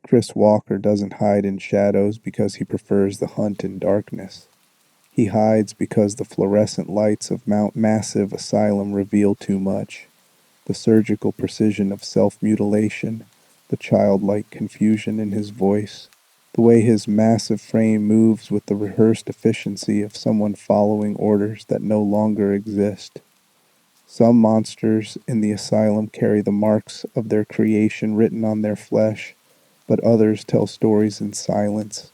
Chris Walker doesn't hide in shadows because he prefers the hunt in darkness. He hides because the fluorescent lights of Mount Massive Asylum reveal too much. The surgical precision of self-mutilation, the childlike confusion in his voice, the way his massive frame moves with the rehearsed efficiency of someone following orders that no longer exist. Some monsters in the asylum carry the marks of their creation written on their flesh, but others tell stories in silence,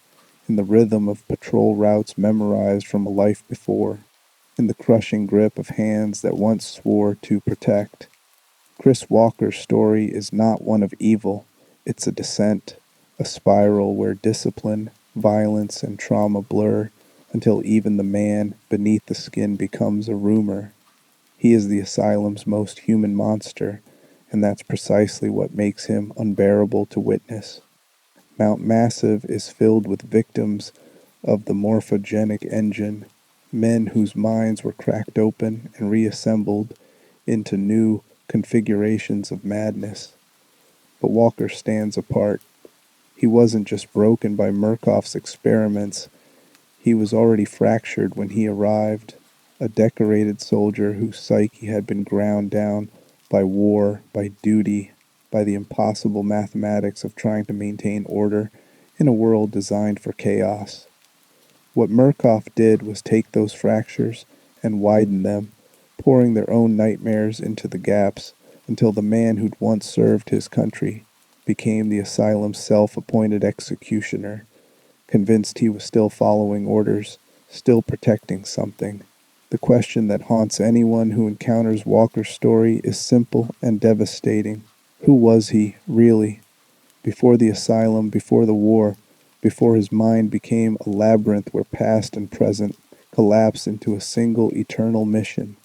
in the rhythm of patrol routes memorized from a life before, in the crushing grip of hands that once swore to protect. Chris Walker's story is not one of evil, it's a descent, a spiral where discipline, violence, and trauma blur until even the man beneath the skin becomes a rumor. He is the asylum's most human monster, and that's precisely what makes him unbearable to witness. Mount Massive is filled with victims of the morphogenic engine, men whose minds were cracked open and reassembled into new configurations of madness. But Walker stands apart. He wasn't just broken by Merkoff's experiments, he was already fractured when he arrived, a decorated soldier whose psyche had been ground down by war, by duty, by the impossible mathematics of trying to maintain order in a world designed for chaos. What Merkoff did was take those fractures and widen them, pouring their own nightmares into the gaps until the man who'd once served his country became the asylum's self-appointed executioner, convinced he was still following orders, still protecting something. The question that haunts anyone who encounters Walker's story is simple and devastating. Who was he, really? Before the asylum, before the war, before his mind became a labyrinth where past and present collapsed into a single eternal mission.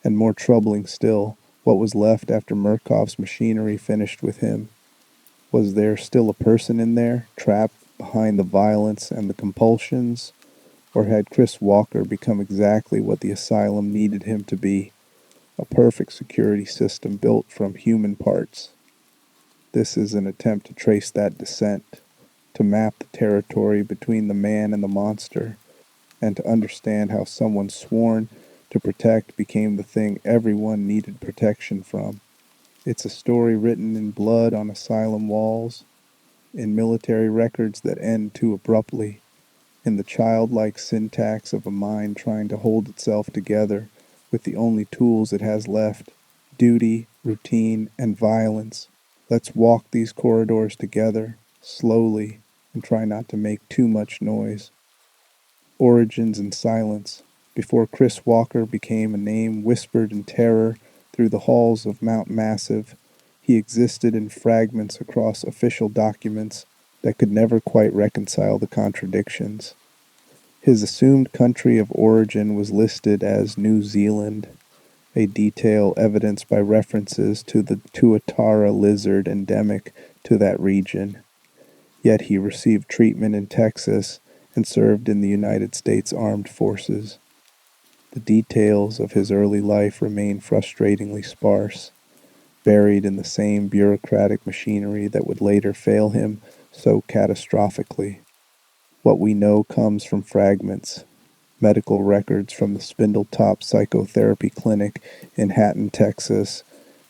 And more troubling still, what was left after Merkoff's machinery finished with him? Was there still a person in there, trapped behind the violence and the compulsions? Or had Chris Walker become exactly what the asylum needed him to be, a perfect security system built from human parts? This is an attempt to trace that descent, to map the territory between the man and the monster, and to understand how someone sworn to protect became the thing everyone needed protection from. It's a story written in blood on asylum walls, in military records that end too abruptly, in the childlike syntax of a mind trying to hold itself together with the only tools it has left: duty, routine, and violence. Let's walk these corridors together, slowly, and try not to make too much noise. Origins in silence. Before Chris Walker became a name whispered in terror through the halls of Mount Massive, he existed in fragments across official documents that could never quite reconcile the contradictions. His assumed country of origin was listed as New Zealand, a detail evidenced by references to the tuatara lizard endemic to that region. Yet he received treatment in Texas and served in the United States Armed Forces. The details of his early life remain frustratingly sparse, buried in the same bureaucratic machinery that would later fail him so catastrophically. What we know comes from fragments: medical records from the Spindletop Psychotherapy Clinic in Hatton, Texas,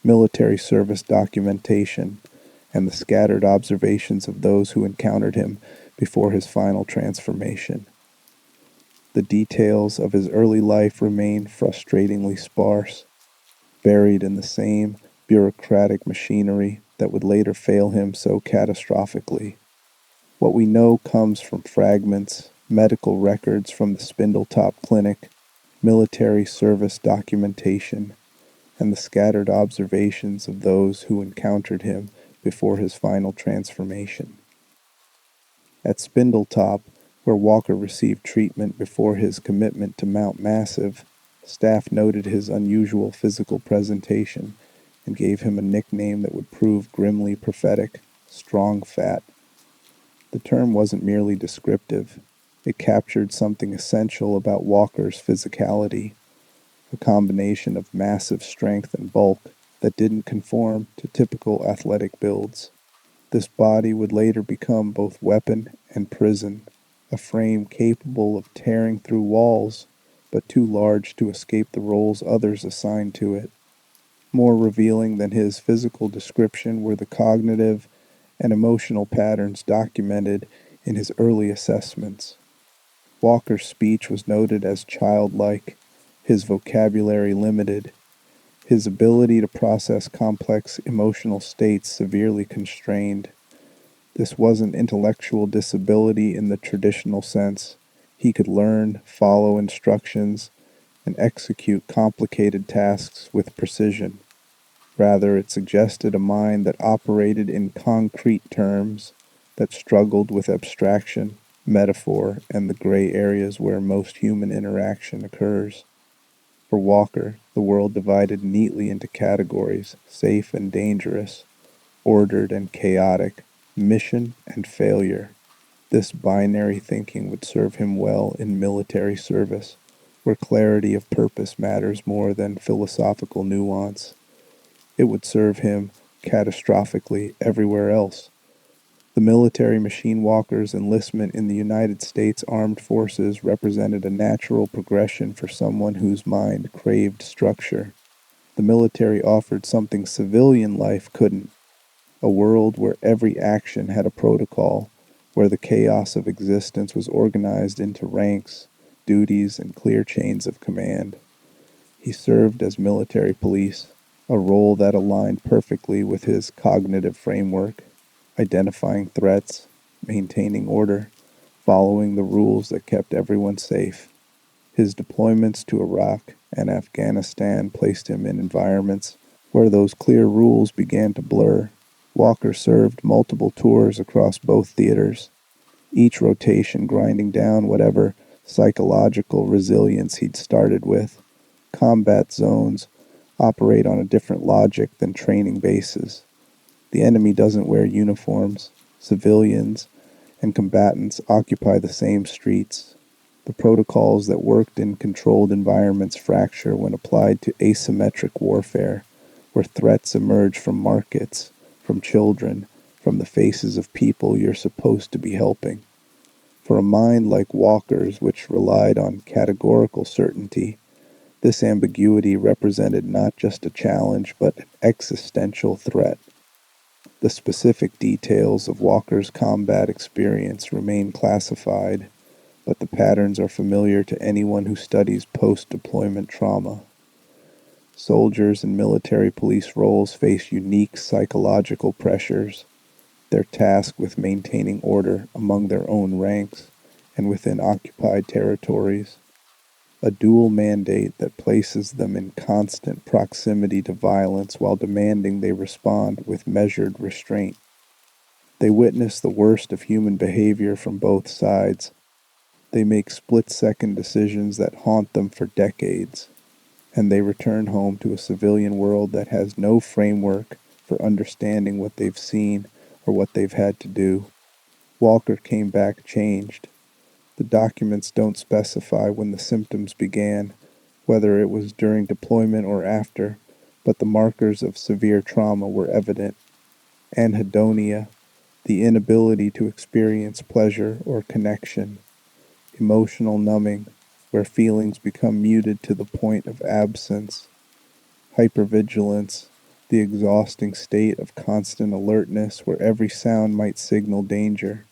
military service documentation, and the scattered observations of those who encountered him before his final transformation. The details of his early life remain frustratingly sparse, buried in the same bureaucratic machinery that would later fail him so catastrophically. What we know comes from fragments, medical records from the Spindletop Clinic, military service documentation, and the scattered observations of those who encountered him before his final transformation. At Spindletop, where Walker received treatment before his commitment to Mount Massive, staff noted his unusual physical presentation and gave him a nickname that would prove grimly prophetic: Strong Fat. The term wasn't merely descriptive. It captured something essential about Walker's physicality, a combination of massive strength and bulk that didn't conform to typical athletic builds. This body would later become both weapon and prison, a frame capable of tearing through walls, but too large to escape the roles others assigned to it. More revealing than his physical description were the cognitive and emotional patterns documented in his early assessments. Walker's speech was noted as childlike, his vocabulary limited, his ability to process complex emotional states severely constrained. This wasn't intellectual disability in the traditional sense. He could learn, follow instructions, and execute complicated tasks with precision. Rather, it suggested a mind that operated in concrete terms, that struggled with abstraction, metaphor, and the gray areas where most human interaction occurs. For Walker, the world divided neatly into categories: safe and dangerous, ordered and chaotic, mission and failure. This binary thinking would serve him well in military service, where clarity of purpose matters more than philosophical nuance. It would serve him catastrophically everywhere else. The military machine walker's enlistment in the United States Armed Forces represented a natural progression for someone whose mind craved structure. The military offered something civilian life couldn't: a world where every action had a protocol, where the chaos of existence was organized into ranks, duties, and clear chains of command. He served as military police, a role that aligned perfectly with his cognitive framework: identifying threats, maintaining order, following the rules that kept everyone safe. His deployments to Iraq and Afghanistan placed him in environments where those clear rules began to blur. Walker served multiple tours across both theaters, each rotation grinding down whatever psychological resilience he'd started with. Combat zones operate on a different logic than training bases. The enemy doesn't wear uniforms. Civilians and combatants occupy the same streets. The protocols that worked in controlled environments fracture when applied to asymmetric warfare, where threats emerge from markets, from children, from the faces of people you're supposed to be helping. For a mind like Walker's, which relied on categorical certainty, this ambiguity represented not just a challenge, but an existential threat. The specific details of Walker's combat experience remain classified, but the patterns are familiar to anyone who studies post-deployment trauma. Soldiers in military police roles face unique psychological pressures. They're tasked with maintaining order among their own ranks and within occupied territories, a dual mandate that places them in constant proximity to violence while demanding they respond with measured restraint. They witness the worst of human behavior from both sides. They make split-second decisions that haunt them for decades, and they return home to a civilian world that has no framework for understanding what they've seen or what they've had to do. Walker came back changed. The documents don't specify when the symptoms began, whether it was during deployment or after, but the markers of severe trauma were evident: anhedonia, the inability to experience pleasure or connection; emotional numbing, where feelings become muted to the point of absence; hypervigilance, the exhausting state of constant alertness where every sound might signal danger;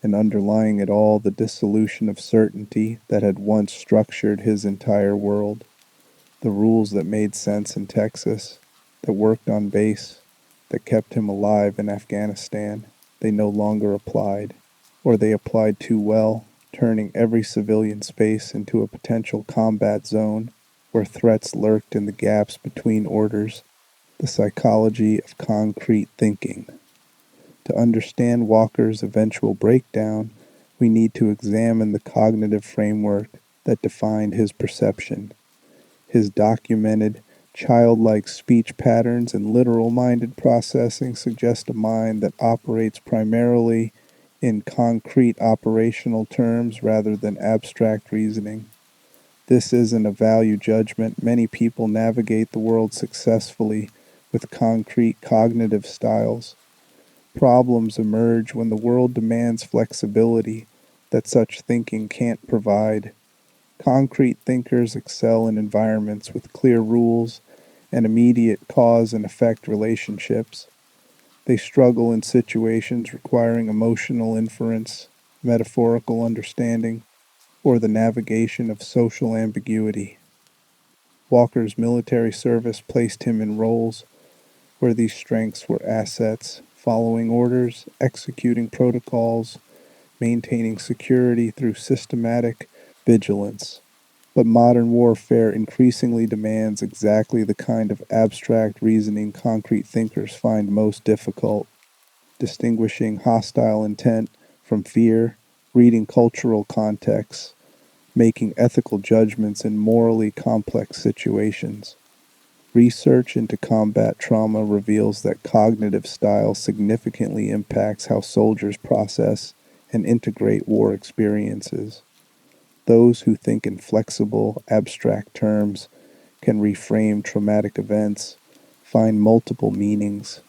and underlying it all, the dissolution of certainty that had once structured his entire world. The rules that made sense in Texas, that worked on base, that kept him alive in Afghanistan, they no longer applied, or they applied too well, turning every civilian space into a potential combat zone where threats lurked in the gaps between orders. The psychology of concrete thinking. To understand Walker's eventual breakdown, we need to examine the cognitive framework that defined his perception. His documented, childlike speech patterns and literal-minded processing suggest a mind that operates primarily in concrete operational terms rather than abstract reasoning. This isn't a value judgment. Many people navigate the world successfully with concrete cognitive styles. Problems emerge when the world demands flexibility that such thinking can't provide. Concrete thinkers excel in environments with clear rules and immediate cause and effect relationships. They struggle in situations requiring emotional inference, metaphorical understanding, or the navigation of social ambiguity. Walker's military service placed him in roles where these strengths were assets, following orders, executing protocols, maintaining security through systematic vigilance. But modern warfare increasingly demands exactly the kind of abstract reasoning concrete thinkers find most difficult, distinguishing hostile intent from fear, reading cultural contexts, making ethical judgments in morally complex situations. Research into combat trauma reveals that cognitive style significantly impacts how soldiers process and integrate war experiences. Those who think in flexible, abstract terms can reframe traumatic events, find multiple meanings,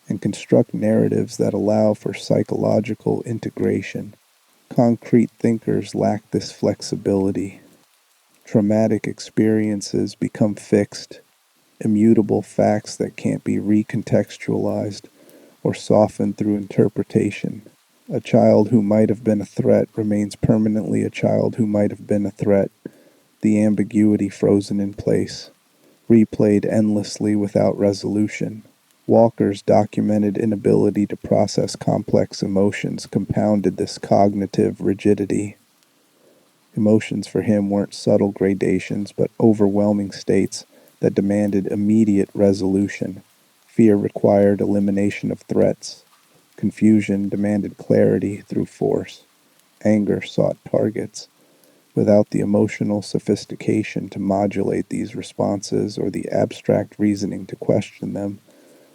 and construct narratives that allow for psychological integration. Concrete thinkers lack this flexibility. Traumatic experiences become fixed, immutable facts that can't be recontextualized or softened through interpretation. A child who might have been a threat remains permanently a child who might have been a threat, the ambiguity frozen in place, replayed endlessly without resolution. Walker's documented inability to process complex emotions compounded this cognitive rigidity. Emotions for him weren't subtle gradations, but overwhelming states that demanded immediate resolution. Fear required elimination of threats. Confusion demanded clarity through force. Anger sought targets. Without the emotional sophistication to modulate these responses or the abstract reasoning to question them,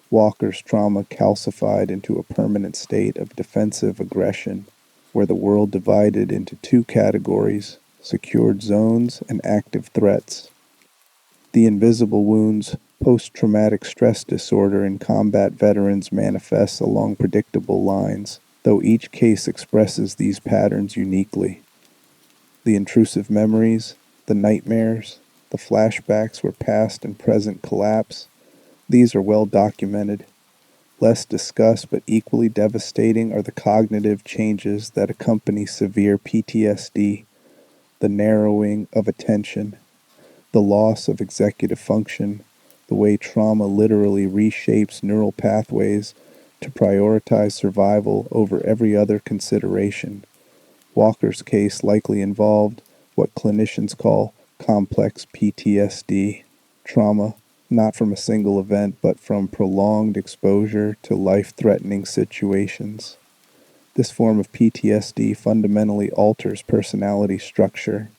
Walker's trauma calcified into a permanent state of defensive aggression, where the world divided into two categories: secured zones and active threats. The invisible wounds post-traumatic stress disorder in combat veterans manifests along predictable lines, though each case expresses these patterns uniquely. The intrusive memories, the nightmares, the flashbacks where past and present collapse, these are well documented. Less discussed but equally devastating are the cognitive changes that accompany severe PTSD, the narrowing of attention, the loss of executive function, the way trauma literally reshapes neural pathways to prioritize survival over every other consideration. Walker's case likely involved what clinicians call complex PTSD, trauma not from a single event but from prolonged exposure to life-threatening situations. This form of PTSD fundamentally alters personality structure.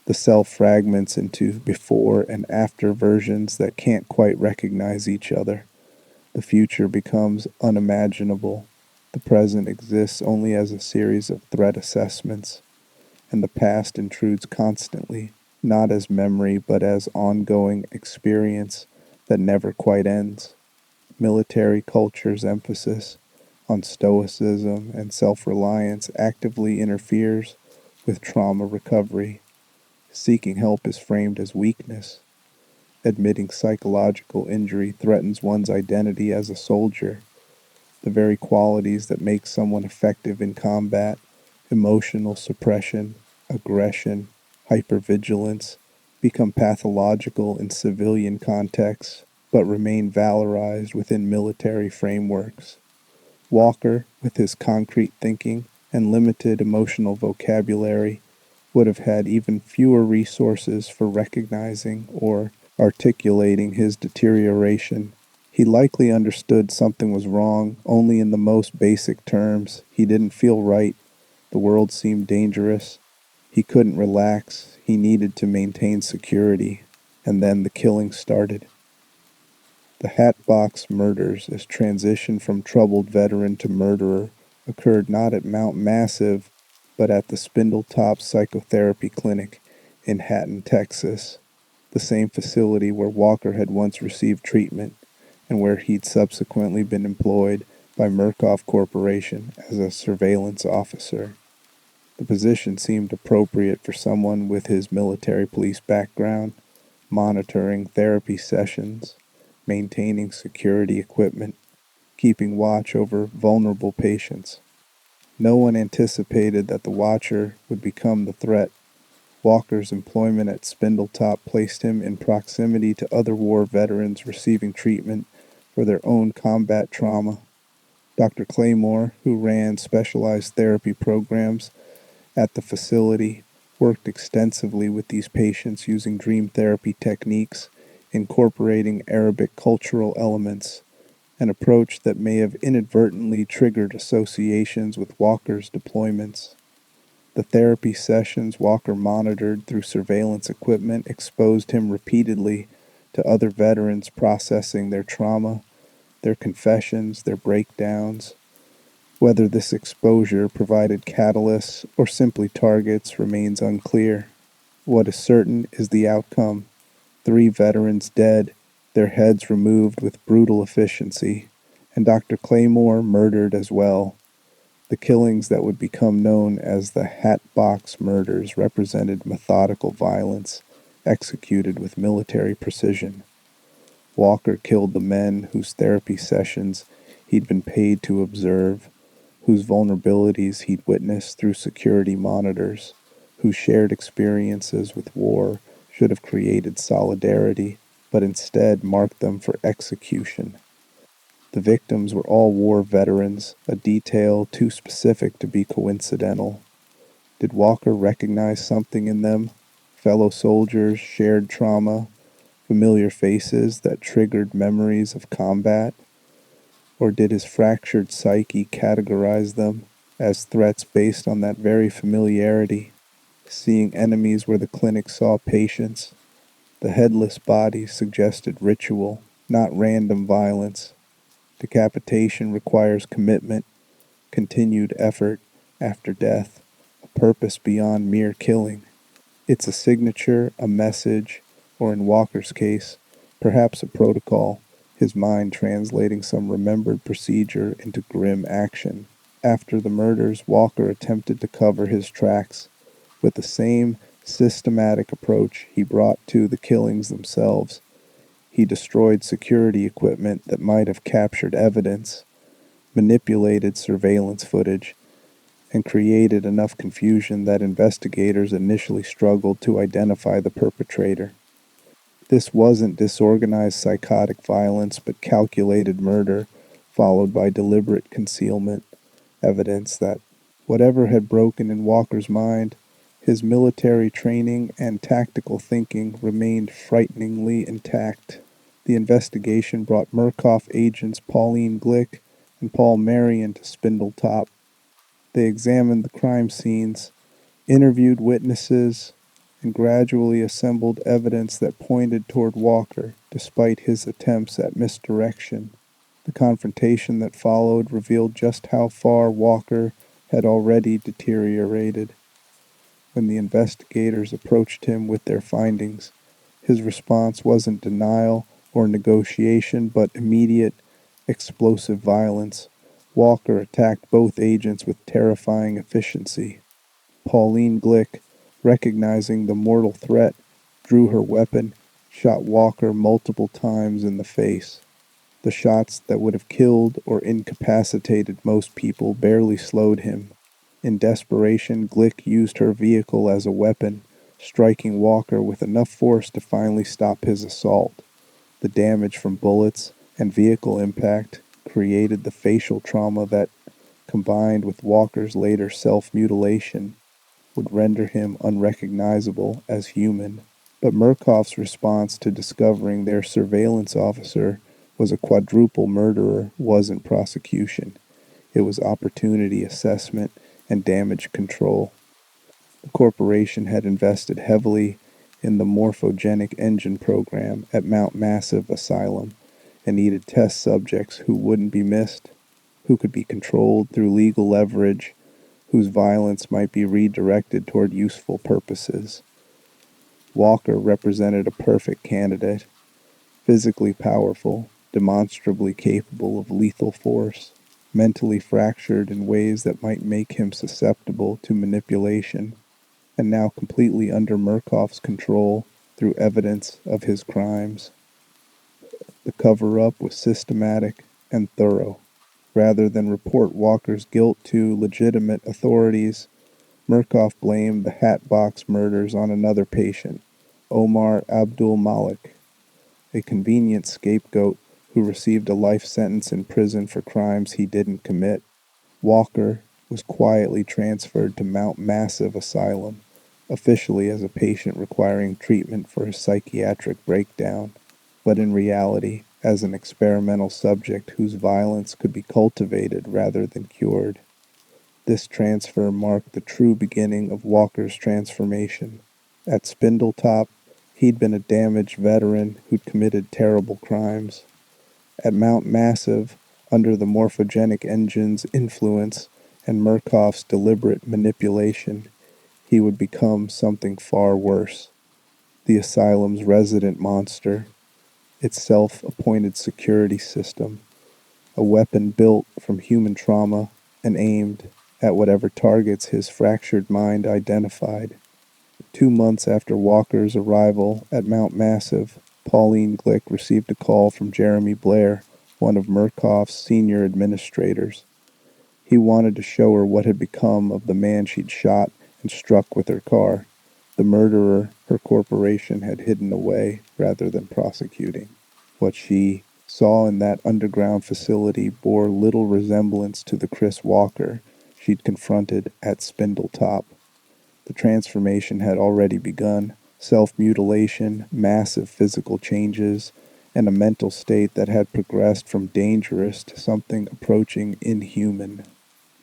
The self fragments into before and after versions that can't quite recognize each other. The future becomes unimaginable. The present exists only as a series of threat assessments, and the past intrudes constantly, not as memory but as ongoing experience that never quite ends. Military culture's emphasis on stoicism and self-reliance actively interferes with trauma recovery. Seeking help is framed as weakness. Admitting psychological injury threatens one's identity as a soldier. The very qualities that make someone effective in combat, emotional suppression, aggression, hypervigilance, become pathological in civilian contexts, but remain valorized within military frameworks. Walker, with his concrete thinking and limited emotional vocabulary, would have had even fewer resources for recognizing or articulating his deterioration. He likely understood something was wrong only in the most basic terms. He didn't feel right. The world seemed dangerous. He couldn't relax. He needed to maintain security. And then the killing started. The Hatbox murders, as transition from troubled veteran to murderer, occurred not at Mount Massive, but at the Spindletop Psychotherapy Clinic in Hatton, Texas, the same facility where Walker had once received treatment and where he'd subsequently been employed by Merkoff Corporation as a surveillance officer. The position seemed appropriate for someone with his military police background, monitoring therapy sessions, maintaining security equipment, keeping watch over vulnerable patients. No one anticipated that the Watcher would become the threat. Walker's employment at Spindletop placed him in proximity to other war veterans receiving treatment for their own combat trauma. Dr. Claymore, who ran specialized therapy programs at the facility, worked extensively with these patients using dream therapy techniques, incorporating Arabic cultural elements, an approach that may have inadvertently triggered associations with Walker's deployments. The therapy sessions Walker monitored through surveillance equipment exposed him repeatedly to other veterans processing their trauma, their confessions, their breakdowns. Whether this exposure provided catalysts or simply targets remains unclear. What is certain is the outcome: 3 veterans dead, their heads removed with brutal efficiency, and Dr. Claymore murdered as well. The killings that would become known as the Hatbox murders represented methodical violence executed with military precision. Walker killed the men whose therapy sessions he'd been paid to observe, whose vulnerabilities he'd witnessed through security monitors, whose shared experiences with war should have created solidarity, but instead marked them for execution. The victims were all war veterans, a detail too specific to be coincidental. Did Walker recognize something in them? Fellow soldiers, shared trauma, familiar faces that triggered memories of combat? Or did his fractured psyche categorize them as threats based on that very familiarity, seeing enemies where the clinic saw patients? The headless body suggested ritual, not random violence. Decapitation requires commitment, continued effort after death, a purpose beyond mere killing. It's a signature, a message, or in Walker's case, perhaps a protocol, his mind translating some remembered procedure into grim action. After the murders, Walker attempted to cover his tracks with the same systematic approach he brought to the killings themselves. He destroyed security equipment that might have captured evidence, manipulated surveillance footage, and created enough confusion that investigators initially struggled to identify the perpetrator. This wasn't disorganized psychotic violence, but calculated murder, followed by deliberate concealment, evidence that whatever had broken in Walker's mind, his military training and tactical thinking remained frighteningly intact. The investigation brought Merkoff agents Pauline Glick and Paul Marion to Spindletop. They examined the crime scenes, interviewed witnesses, and gradually assembled evidence that pointed toward Walker, despite his attempts at misdirection. The confrontation that followed revealed just how far Walker had already deteriorated. When the investigators approached him with their findings, his response wasn't denial or negotiation, but immediate, explosive violence. Walker attacked both agents with terrifying efficiency. Pauline Glick, recognizing the mortal threat, drew her weapon, shot Walker multiple times in the face. The shots that would have killed or incapacitated most people barely slowed him. In desperation, Glick used her vehicle as a weapon, striking Walker with enough force to finally stop his assault. The damage from bullets and vehicle impact created the facial trauma that, combined with Walker's later self-mutilation, would render him unrecognizable as human. But Merkoff's response to discovering their surveillance officer was a quadruple murderer wasn't prosecution. It was opportunity assessment and damage control. The corporation had invested heavily in the morphogenic engine program at Mount Massive Asylum and needed test subjects who wouldn't be missed, who could be controlled through legal leverage, whose violence might be redirected toward useful purposes. Walker represented a perfect candidate, physically powerful, demonstrably capable of lethal force. mentally fractured in ways that might make him susceptible to manipulation, and now completely under Merkoff's control through evidence of his crimes. The cover-up was systematic and thorough. Rather than report Walker's guilt to legitimate authorities, Merkoff blamed the Hatbox murders on another patient, Omar Abdul Malik, a convenient scapegoat who received a life sentence in prison for crimes he didn't commit. Walker was quietly transferred to Mount Massive Asylum, officially as a patient requiring treatment for his psychiatric breakdown, but in reality as an experimental subject whose violence could be cultivated rather than cured. This transfer marked the true beginning of Walker's transformation. At Spindletop, he'd been a damaged veteran who'd committed terrible crimes. At Mount Massive, under the morphogenic engine's influence and Merkoff's deliberate manipulation, he would become something far worse. The asylum's resident monster, its self-appointed security system, a weapon built from human trauma and aimed at whatever targets his fractured mind identified. 2 months after Walker's arrival at Mount Massive, Pauline Glick received a call from Jeremy Blair, one of Merkoff's senior administrators. He wanted to show her what had become of the man she'd shot and struck with her car, the murderer her corporation had hidden away rather than prosecuting. What she saw in that underground facility bore little resemblance to the Chris Walker she'd confronted at Spindletop. The transformation had already begun. Self-mutilation, massive physical changes, and a mental state that had progressed from dangerous to something approaching inhuman.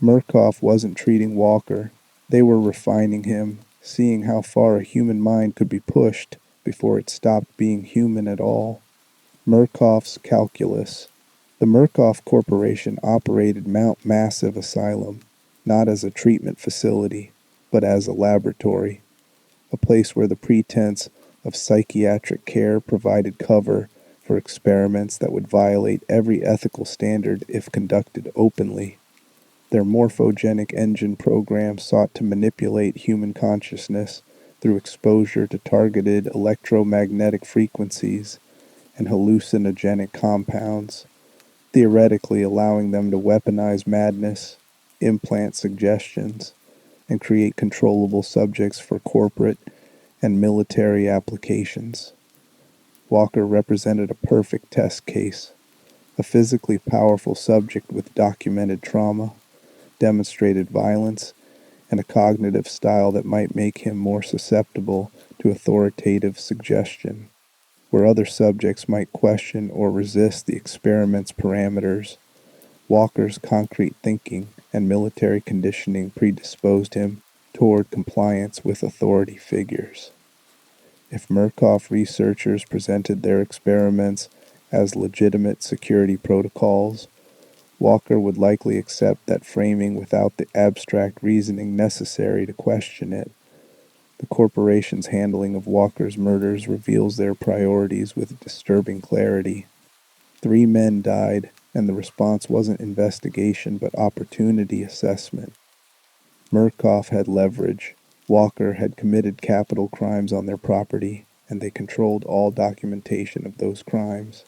Merkoff wasn't treating Walker. They were refining him, seeing how far a human mind could be pushed before it stopped being human at all. Merkoff's calculus. The Merkoff Corporation operated Mount Massive Asylum, not as a treatment facility, but as a laboratory, a place where the pretense of psychiatric care provided cover for experiments that would violate every ethical standard if conducted openly. Their morphogenic engine program sought to manipulate human consciousness through exposure to targeted electromagnetic frequencies and hallucinogenic compounds, theoretically allowing them to weaponize madness, implant suggestions, and create controllable subjects for corporate and military applications. Walker represented a perfect test case, a physically powerful subject with documented trauma, demonstrated violence, and a cognitive style that might make him more susceptible to authoritative suggestion. Where other subjects might question or resist the experiment's parameters, Walker's concrete thinking and military conditioning predisposed him toward compliance with authority figures. If Merkoff researchers presented their experiments as legitimate security protocols, Walker would likely accept that framing without the abstract reasoning necessary to question it. The corporation's handling of Walker's murders reveals their priorities with disturbing clarity. 3 men died, and the response wasn't investigation but opportunity assessment. Merkoff had leverage. Walker had committed capital crimes on their property, and they controlled all documentation of those crimes.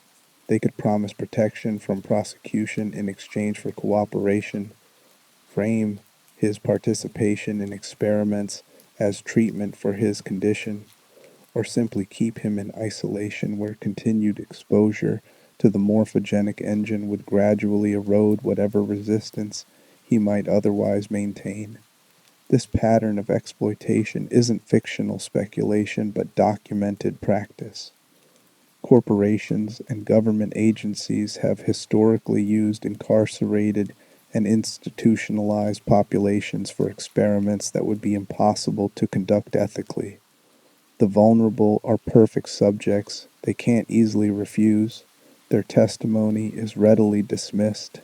They could promise protection from prosecution in exchange for cooperation, frame his participation in experiments as treatment for his condition, or simply keep him in isolation where continued exposure to the morphogenic engine would gradually erode whatever resistance he might otherwise maintain. This pattern of exploitation isn't fictional speculation but documented practice. Corporations and government agencies have historically used incarcerated and institutionalized populations for experiments that would be impossible to conduct ethically. The vulnerable are perfect subjects they can't easily refuse. Their testimony is readily dismissed.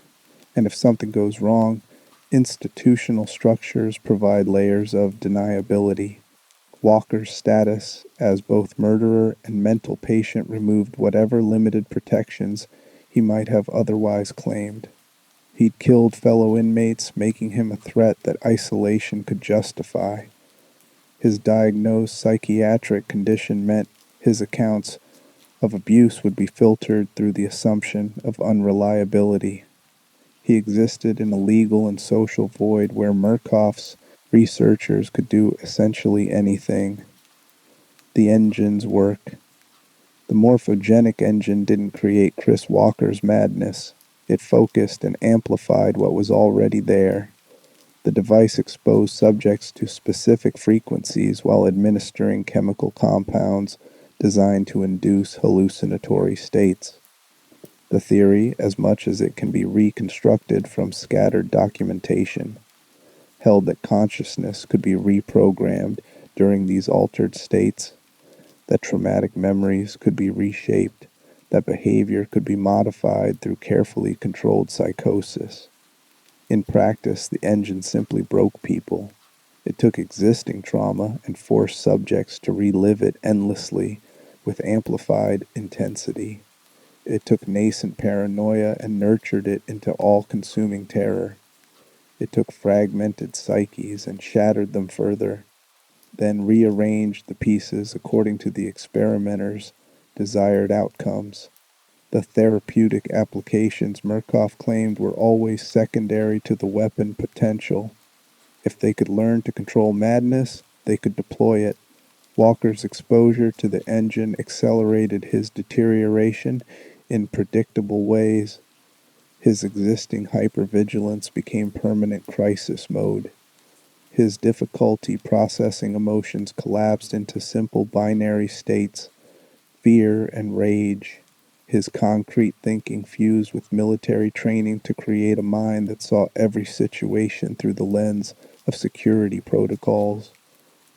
And if something goes wrong, institutional structures provide layers of deniability. Walker's status as both murderer and mental patient removed whatever limited protections he might have otherwise claimed. He'd killed fellow inmates, making him a threat that isolation could justify. His diagnosed psychiatric condition meant his accounts of abuse would be filtered through the assumption of unreliability. He existed in a legal and social void where Merkoff's researchers could do essentially anything. The engine's work. The morphogenic engine didn't create Chris Walker's madness. It focused and amplified what was already there. The device exposed subjects to specific frequencies while administering chemical compounds designed to induce hallucinatory states. The theory, as much as it can be reconstructed from scattered documentation, held that consciousness could be reprogrammed during these altered states, that traumatic memories could be reshaped, that behavior could be modified through carefully controlled psychosis. In practice, the engine simply broke people. It took existing trauma and forced subjects to relive it endlessly with amplified intensity. It took nascent paranoia and nurtured it into all-consuming terror. It took fragmented psyches and shattered them further, then rearranged the pieces according to the experimenter's desired outcomes. The therapeutic applications Merkoff claimed were always secondary to the weapon potential. If they could learn to control madness, they could deploy it. Walker's exposure to the engine accelerated his deterioration in predictable ways. His existing hypervigilance became permanent crisis mode. His difficulty processing emotions collapsed into simple binary states, fear and rage. His concrete thinking fused with military training to create a mind that saw every situation through the lens of security protocols.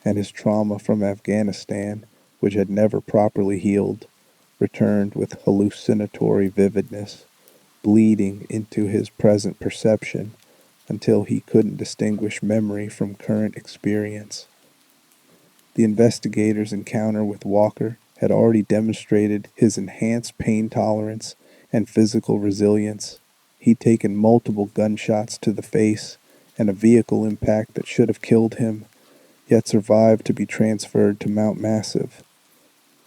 And his trauma from Afghanistan, which had never properly healed, returned with hallucinatory vividness, bleeding into his present perception until he couldn't distinguish memory from current experience. The investigators' encounter with Walker had already demonstrated his enhanced pain tolerance and physical resilience. He'd taken multiple gunshots to the face and a vehicle impact that should have killed him, yet survived to be transferred to Mount Massive.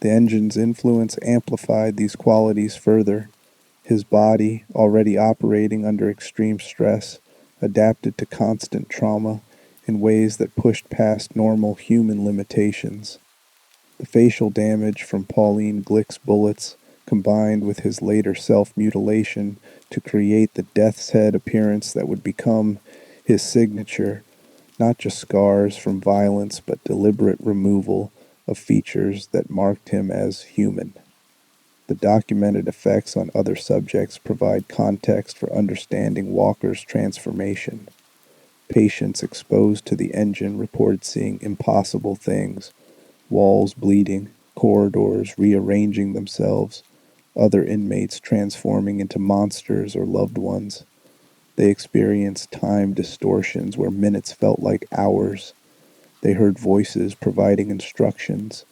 The engine's influence amplified these qualities further. His body, already operating under extreme stress, adapted to constant trauma in ways that pushed past normal human limitations. The facial damage from Pauline Glick's bullets combined with his later self-mutilation to create the death's head appearance that would become his signature, not just scars from violence but deliberate removal of features that marked him as human. The documented effects on other subjects provide context for understanding Walker's transformation. Patients exposed to the engine reported seeing impossible things, walls bleeding, corridors rearranging themselves, other inmates transforming into monsters or loved ones. They experienced time distortions where minutes felt like hours. They heard voices providing instructions,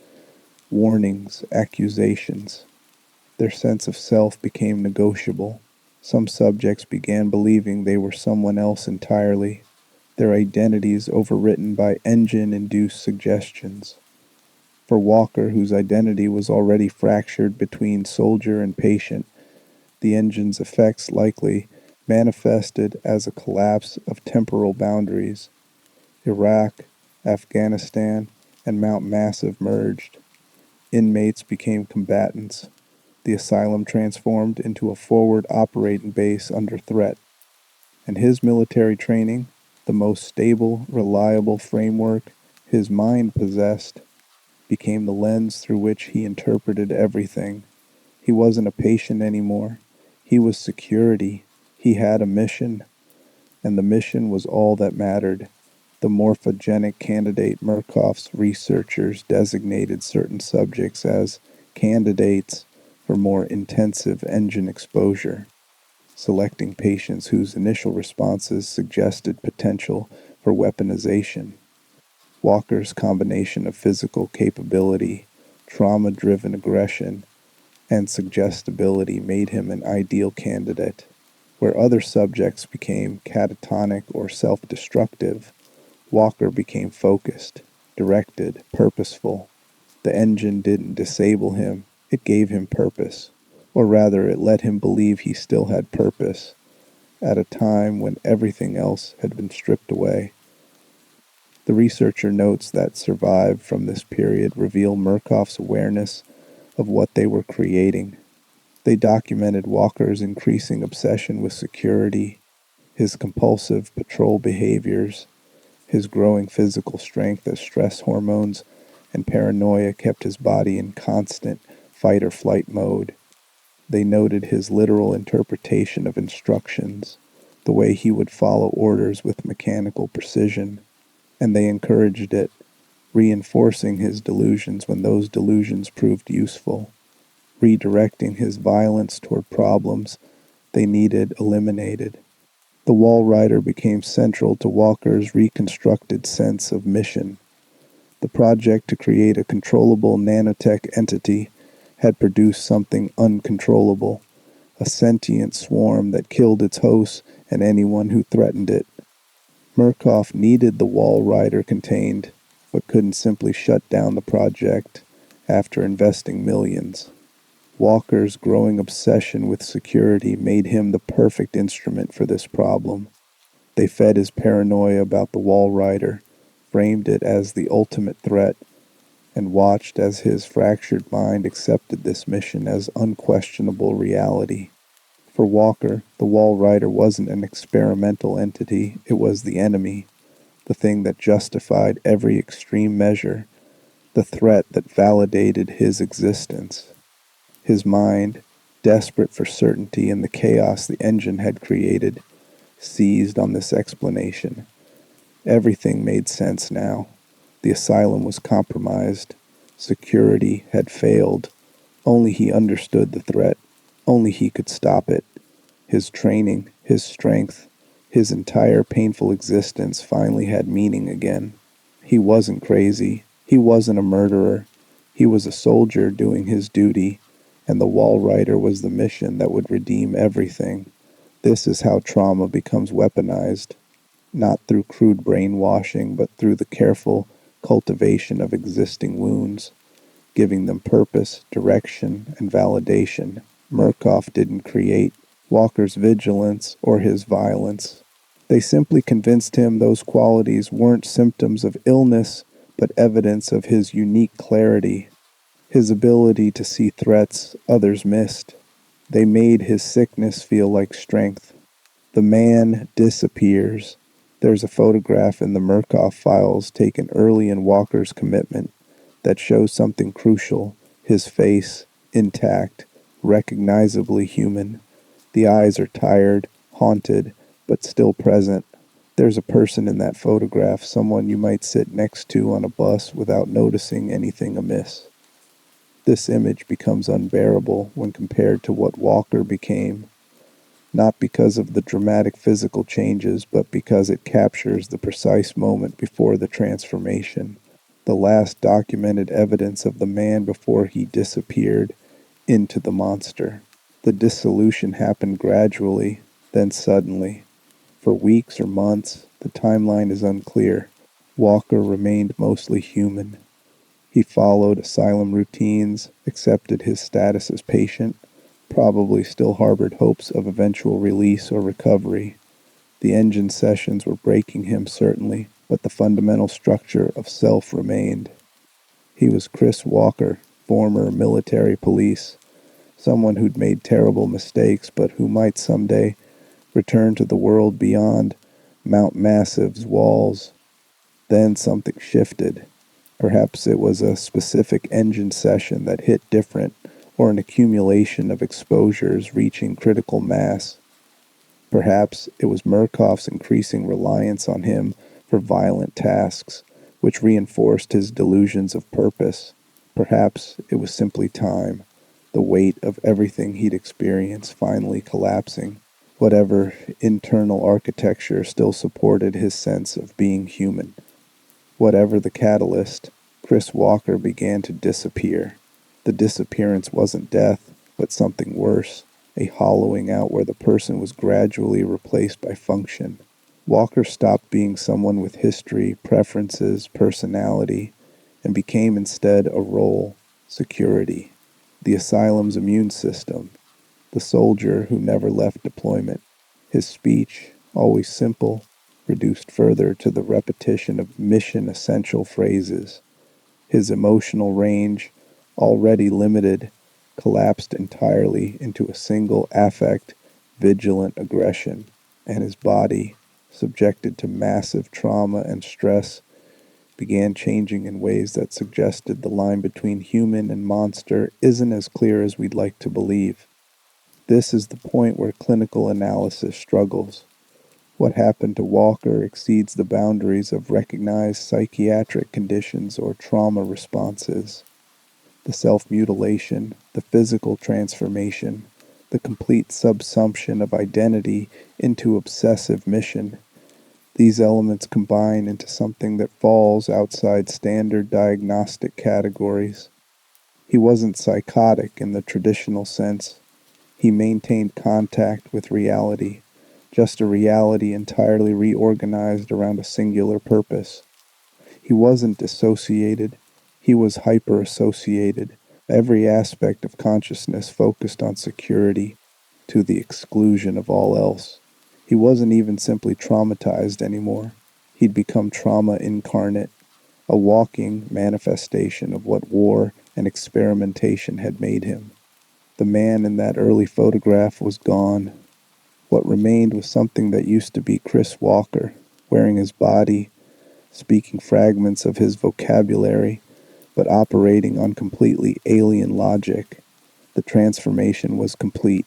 warnings, accusations. Their sense of self became negotiable. Some subjects began believing they were someone else entirely, their identities overwritten by engine-induced suggestions. For Walker, whose identity was already fractured between soldier and patient, the engine's effects likely manifested as a collapse of temporal boundaries. Iraq, Afghanistan, and Mount Massive merged. Inmates became combatants. The asylum transformed into a forward operating base under threat. And his military training, the most stable, reliable framework his mind possessed, became the lens through which he interpreted everything. He wasn't a patient anymore. He was security. He had a mission, and the mission was all that mattered. The morphogenic candidate Merkoff's researchers designated certain subjects as candidates for more intensive engine exposure, selecting patients whose initial responses suggested potential for weaponization. Walker's combination of physical capability, trauma-driven aggression, and suggestibility made him an ideal candidate. Where other subjects became catatonic or self-destructive, Walker became focused, directed, purposeful. The engine didn't disable him, it gave him purpose. Or rather, it let him believe he still had purpose, at a time when everything else had been stripped away. The researcher notes that survived from this period reveal Merkoff's awareness of what they were creating. They documented Walker's increasing obsession with security, his compulsive patrol behaviors, his growing physical strength as stress hormones and paranoia kept his body in constant fight-or-flight mode. They noted his literal interpretation of instructions, the way he would follow orders with mechanical precision, and they encouraged it, reinforcing his delusions when those delusions proved useful, redirecting his violence toward problems they needed eliminated. The Walrider became central to Walker's reconstructed sense of mission. The project to create a controllable nanotech entity had produced something uncontrollable, a sentient swarm that killed its hosts and anyone who threatened it. Merkoff needed the Walrider contained, but couldn't simply shut down the project after investing millions. Walker's growing obsession with security made him the perfect instrument for this problem. They fed his paranoia about the Walrider, framed it as the ultimate threat, and watched as his fractured mind accepted this mission as unquestionable reality. For Walker, the Walrider wasn't an experimental entity, it was the enemy, the thing that justified every extreme measure, the threat that validated his existence. His mind, desperate for certainty in the chaos the engine had created, seized on this explanation. Everything made sense now. The asylum was compromised. Security had failed. Only he understood the threat. Only he could stop it. His training, his strength, his entire painful existence finally had meaning again. He wasn't crazy. He wasn't a murderer. He was a soldier doing his duty, and the Walrider was the mission that would redeem everything. This is how trauma becomes weaponized, not through crude brainwashing, but through the careful cultivation of existing wounds, giving them purpose, direction, and validation. Merkoff didn't create Walker's vigilance or his violence. They simply convinced him those qualities weren't symptoms of illness, but evidence of his unique clarity, his ability to see threats others missed. They made his sickness feel like strength. The man disappears. There's a photograph in the Merkoff files taken early in Walker's commitment that shows something crucial, his face, intact, recognizably human. The eyes are tired, haunted, but still present. There's a person in that photograph, someone you might sit next to on a bus without noticing anything amiss. This image becomes unbearable when compared to what Walker became, not because of the dramatic physical changes, but because it captures the precise moment before the transformation, the last documented evidence of the man before he disappeared into the monster. The dissolution happened gradually, then suddenly. For weeks or months, the timeline is unclear. Walker remained mostly human. He followed asylum routines, accepted his status as patient, probably still harbored hopes of eventual release or recovery. The engine sessions were breaking him, certainly, but the fundamental structure of self remained. He was Chris Walker, former military police, someone who'd made terrible mistakes, but who might someday return to the world beyond Mount Massive's walls. Then something shifted. Perhaps it was a specific engine session that hit different, or an accumulation of exposures reaching critical mass. Perhaps it was Merkoff's increasing reliance on him for violent tasks, which reinforced his delusions of purpose. Perhaps it was simply time, the weight of everything he'd experienced finally collapsing. Whatever internal architecture still supported his sense of being human. Whatever the catalyst, Chris Walker began to disappear. The disappearance wasn't death, but something worse. a hollowing out where the person was gradually replaced by function. Walker stopped being someone with history, preferences, personality, and became instead a role, security, the asylum's immune system, the soldier who never left deployment. His speech, always simple, reduced further to the repetition of mission-essential phrases. His emotional range, already limited, collapsed entirely into a single affect, vigilant aggression, and his body, subjected to massive trauma and stress, began changing in ways that suggested the line between human and monster isn't as clear as we'd like to believe. This is the point where clinical analysis struggles. What happened to Walker exceeds the boundaries of recognized psychiatric conditions or trauma responses. The self-mutilation, the physical transformation, the complete subsumption of identity into obsessive mission. These elements combine into something that falls outside standard diagnostic categories. He wasn't psychotic in the traditional sense. He maintained contact with reality, just a reality entirely reorganized around a singular purpose. He wasn't dissociated, he was hyper-associated. Every aspect of consciousness focused on security, to the exclusion of all else. He wasn't even simply traumatized anymore. He'd become trauma incarnate, a walking manifestation of what war and experimentation had made him. The man in that early photograph was gone. What remained was something that used to be Chris Walker, wearing his body, speaking fragments of his vocabulary, but operating on completely alien logic. The transformation was complete.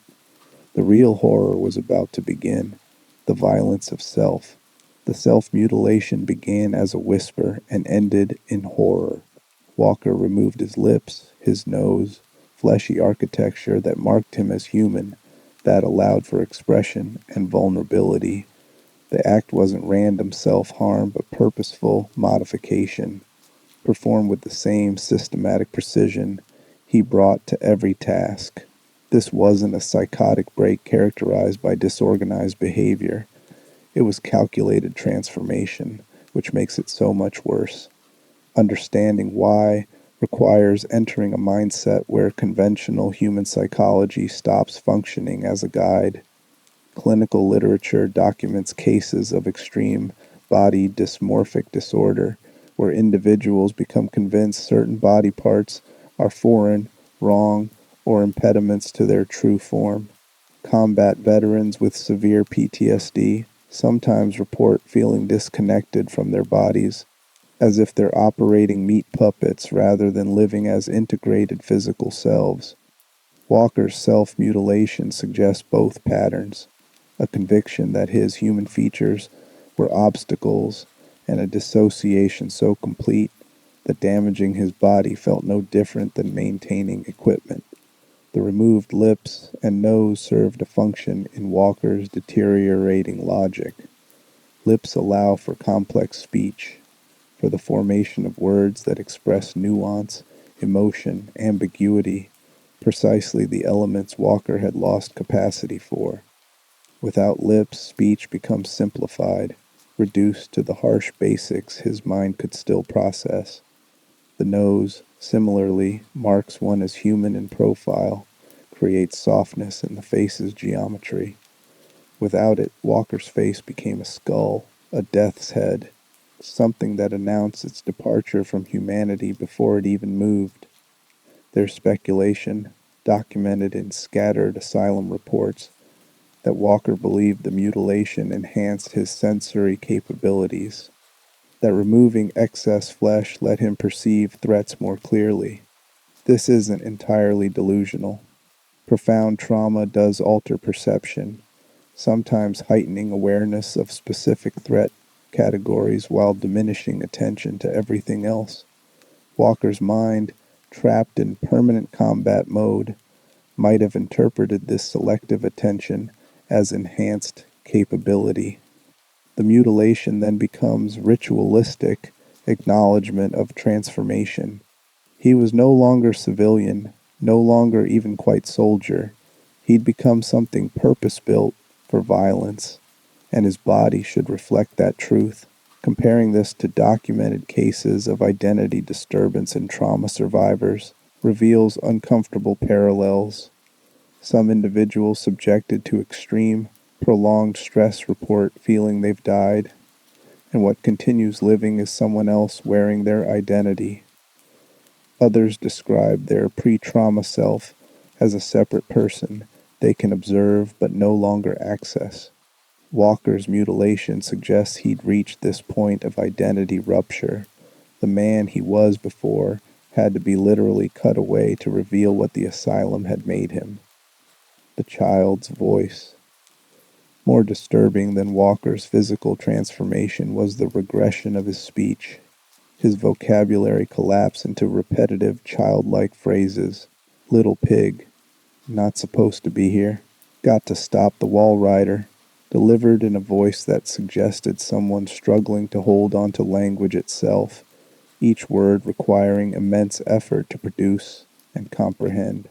The real horror was about to begin, the violence of self. The self-mutilation began as a whisper and ended in horror. Walker removed his lips, his nose, fleshy architecture that marked him as human, that allowed for expression and vulnerability. The act wasn't random self-harm, but purposeful modification, performed with the same systematic precision he brought to every task. This wasn't a psychotic break characterized by disorganized behavior. It was calculated transformation, which makes it so much worse. Understanding why requires entering a mindset where conventional human psychology stops functioning as a guide. Clinical literature documents cases of extreme body dysmorphic disorder where individuals become convinced certain body parts are foreign, wrong, or impediments to their true form. Combat veterans with severe PTSD sometimes report feeling disconnected from their bodies, as if they're operating meat puppets rather than living as integrated physical selves. Walker's self-mutilation suggests both patterns, a conviction that his human features were obstacles and a dissociation so complete that damaging his body felt no different than maintaining equipment. The removed lips and nose served a function in Walker's deteriorating logic. Lips allow for complex speech, for the formation of words that express nuance, emotion, ambiguity, precisely the elements Walker had lost capacity for. Without lips, speech becomes simplified, reduced to the harsh basics his mind could still process. The nose, similarly, marks one as human in profile, creates softness in the face's geometry. Without it, Walker's face became a skull, a death's head, something that announced its departure from humanity before it even moved. There's speculation, documented in scattered asylum reports, that Walker believed the mutilation enhanced his sensory capabilities, that removing excess flesh let him perceive threats more clearly. This isn't entirely delusional. Profound trauma does alter perception, sometimes heightening awareness of specific threat categories while diminishing attention to everything else. Walker's mind, trapped in permanent combat mode, might have interpreted this selective attention as enhanced capability. The mutilation then becomes ritualistic acknowledgement of transformation. He was no longer civilian, no longer even quite soldier. He'd become something purpose-built for violence, and his body should reflect that truth. Comparing this to documented cases of identity disturbance in trauma survivors reveals uncomfortable parallels. Some individuals subjected to extreme, prolonged stress report feeling they've died, and what continues living is someone else wearing their identity. Others describe their pre-trauma self as a separate person they can observe but no longer access. Walker's mutilation suggests he'd reached this point of identity rupture. The man he was before had to be literally cut away to reveal what the asylum had made him. The child's voice. More disturbing than Walker's physical transformation was the regression of his speech. His vocabulary collapsed into repetitive, childlike phrases. Little pig. Not supposed to be here. Got to stop the Walrider. Delivered in a voice that suggested someone struggling to hold on to language itself, each word requiring immense effort to produce and comprehend.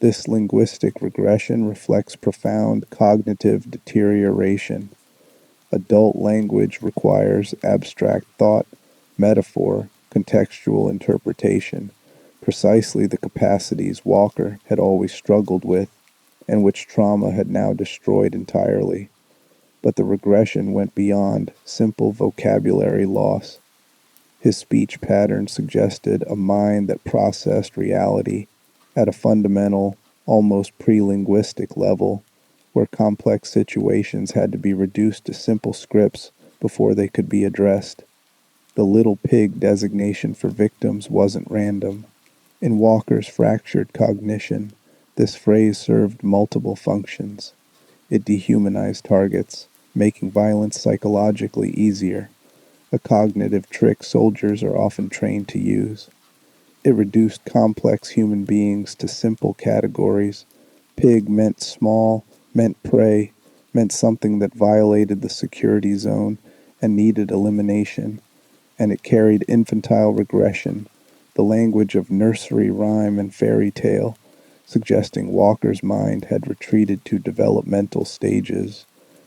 This linguistic regression reflects profound cognitive deterioration. Adult language requires abstract thought, metaphor, contextual interpretation, precisely the capacities Walker had always struggled with, and which trauma had now destroyed entirely. But the regression went beyond simple vocabulary loss. His speech pattern suggested a mind that processed reality at a fundamental, almost pre-linguistic level, where complex situations had to be reduced to simple scripts before they could be addressed. The little pig designation for victims wasn't random. In Walker's fractured cognition, this phrase served multiple functions. It dehumanized targets, making violence psychologically easier, a cognitive trick soldiers are often trained to use. It reduced complex human beings to simple categories. Pig meant small, meant prey, meant something that violated the security zone and needed elimination, and it carried infantile regression, the language of nursery rhyme and fairy tale, suggesting Walker's mind had retreated to developmental stages,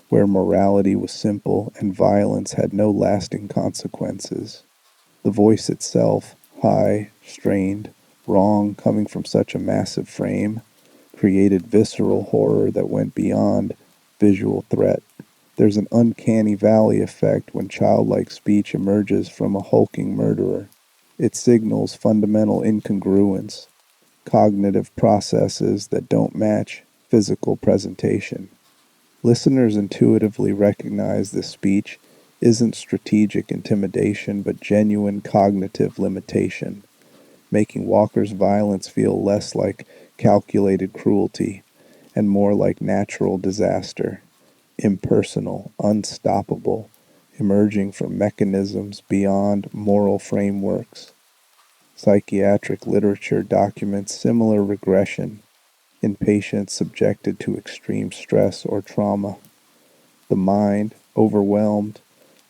where morality was simple and violence had no lasting consequences. The voice itself, high, strained, wrong, coming from such a massive frame, created visceral horror that went beyond visual threat. There's an uncanny valley effect when childlike speech emerges from a hulking murderer. It signals fundamental incongruence, cognitive processes that don't match physical presentation. Listeners intuitively recognize this speech isn't strategic intimidation but genuine cognitive limitation, making Walker's violence feel less like calculated cruelty and more like natural disaster, impersonal, unstoppable, emerging from mechanisms beyond moral frameworks. Psychiatric literature documents similar regression in patients subjected to extreme stress or trauma. The mind, overwhelmed,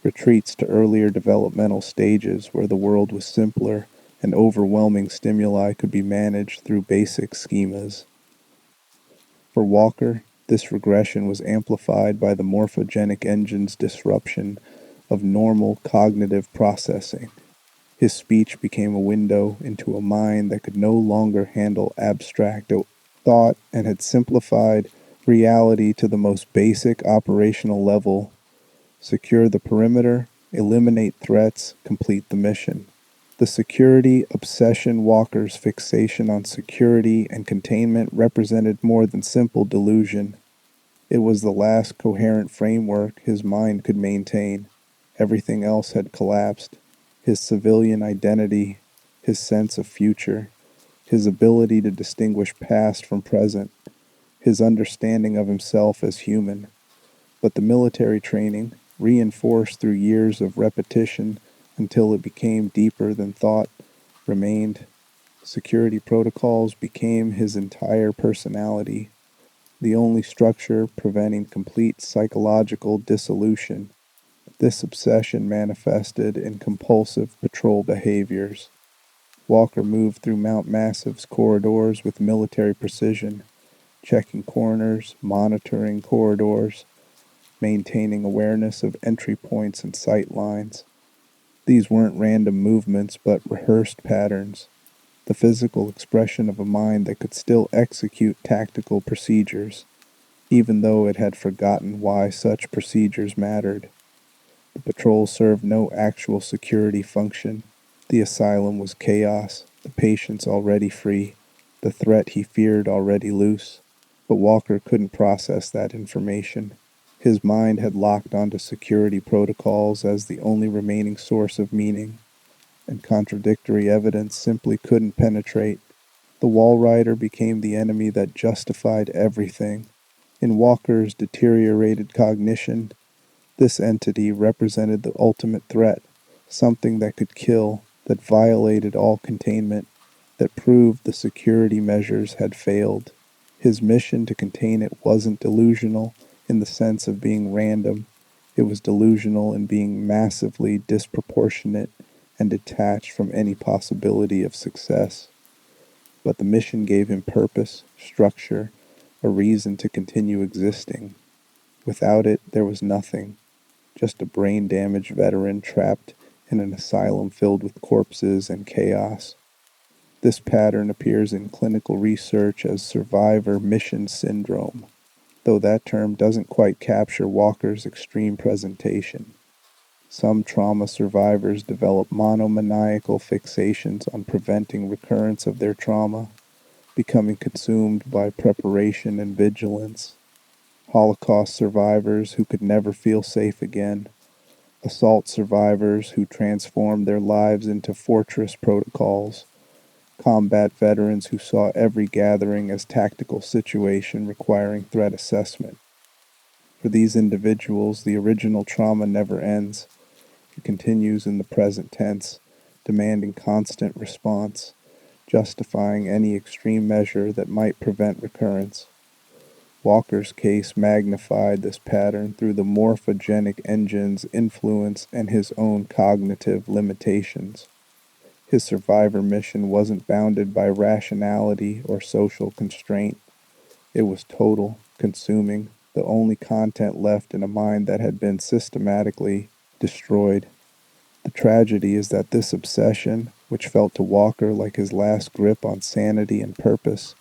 retreats to earlier developmental stages where the world was simpler and overwhelming stimuli could be managed through basic schemas. For Walker, this regression was amplified by the morphogenic engine's disruption of normal cognitive processing. His speech became a window into a mind that could no longer handle abstract thought and had simplified reality to the most basic operational level. Secure the perimeter, eliminate threats, complete the mission. The security obsession Walker's fixation on security and containment represented more than simple delusion. It was the last coherent framework his mind could maintain. Everything else had collapsed. His civilian identity, his sense of future, his ability to distinguish past from present, his understanding of himself as human. But the military training, reinforced through years of repetition until it became deeper than thought, remained. Security protocols became his entire personality, the only structure preventing complete psychological dissolution. This obsession manifested in compulsive patrol behaviors. Walker moved through Mount Massive's corridors with military precision, checking corners, monitoring corridors, maintaining awareness of entry points and sight lines. These weren't random movements, but rehearsed patterns, the physical expression of a mind that could still execute tactical procedures, even though it had forgotten why such procedures mattered. The patrol served no actual security function. The asylum was chaos, the patients already free, the threat he feared already loose. But Walker couldn't process that information. His mind had locked onto security protocols as the only remaining source of meaning, and contradictory evidence simply couldn't penetrate. The Walrider became the enemy that justified everything. In Walker's deteriorated cognition, this entity represented the ultimate threat, something that could kill, that violated all containment, that proved the security measures had failed. His mission to contain it wasn't delusional in the sense of being random. It was delusional in being massively disproportionate and detached from any possibility of success. But the mission gave him purpose, structure, a reason to continue existing. Without it, there was nothing, just a brain-damaged veteran trapped in an asylum filled with corpses and chaos. This pattern appears in clinical research as survivor mission syndrome, though that term doesn't quite capture Walker's extreme presentation. Some trauma survivors develop monomaniacal fixations on preventing recurrence of their trauma, becoming consumed by preparation and vigilance. Holocaust survivors who could never feel safe again. Assault survivors who transformed their lives into fortress protocols. Combat veterans who saw every gathering as tactical situation requiring threat assessment. For these individuals, the original trauma never ends. It continues in the present tense, demanding constant response, justifying any extreme measure that might prevent recurrence. Walker's case magnified this pattern through the morphogenic engine's influence and his own cognitive limitations. His survivor mission wasn't bounded by rationality or social constraint. It was total, consuming, the only content left in a mind that had been systematically destroyed. The tragedy is that this obsession, which felt to Walker like his last grip on sanity and purpose,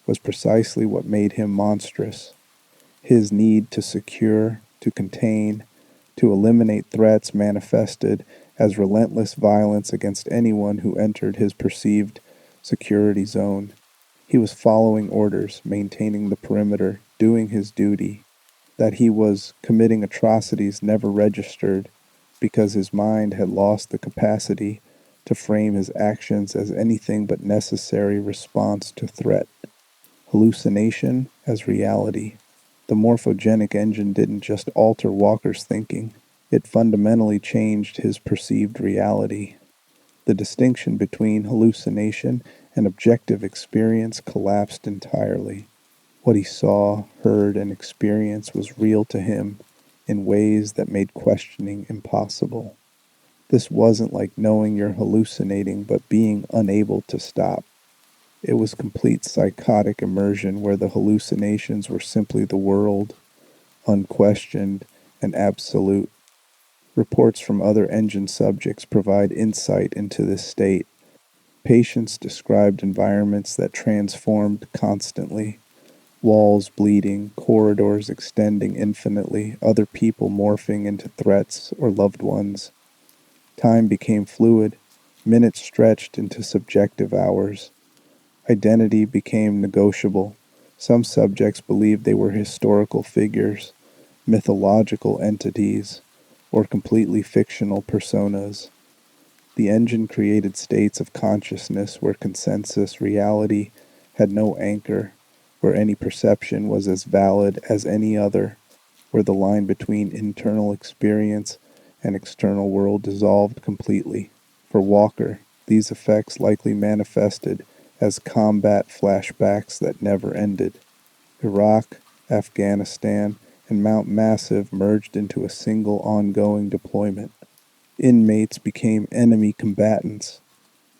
was precisely what made him monstrous. His need to secure, to contain, to eliminate threats manifested as relentless violence against anyone who entered his perceived security zone. He was following orders, maintaining the perimeter, doing his duty. That he was committing atrocities never registered, because his mind had lost the capacity to frame his actions as anything but necessary response to threat. Hallucination as reality. The morphogenic engine didn't just alter Walker's thinking, it fundamentally changed his perceived reality. The distinction between hallucination and objective experience collapsed entirely. What he saw, heard, and experienced was real to him in ways that made questioning impossible. This wasn't like knowing you're hallucinating but being unable to stop. It was complete psychotic immersion where the hallucinations were simply the world, unquestioned and absolute. Reports from other engine subjects provide insight into this state. Patients described environments that transformed constantly. Walls bleeding, corridors extending infinitely, other people morphing into threats or loved ones. Time became fluid, minutes stretched into subjective hours. Identity became negotiable. Some subjects believed they were historical figures, mythological entities, or completely fictional personas. The engine created states of consciousness where consensus reality had no anchor, where any perception was as valid as any other, where the line between internal experience and external world dissolved completely. For Walker, these effects likely manifested as combat flashbacks that never ended. Iraq, Afghanistan, and Mount Massive merged into a single ongoing deployment. Inmates became enemy combatants.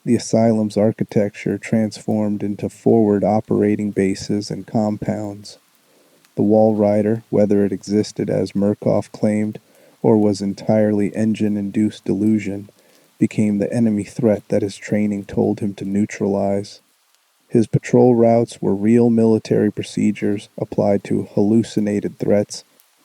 The asylum's architecture transformed into forward operating bases and compounds. The Walrider, whether it existed as Merkoff claimed or was entirely engine-induced delusion, became the enemy threat that his training told him to neutralize. His patrol routes were real military procedures applied to hallucinated threats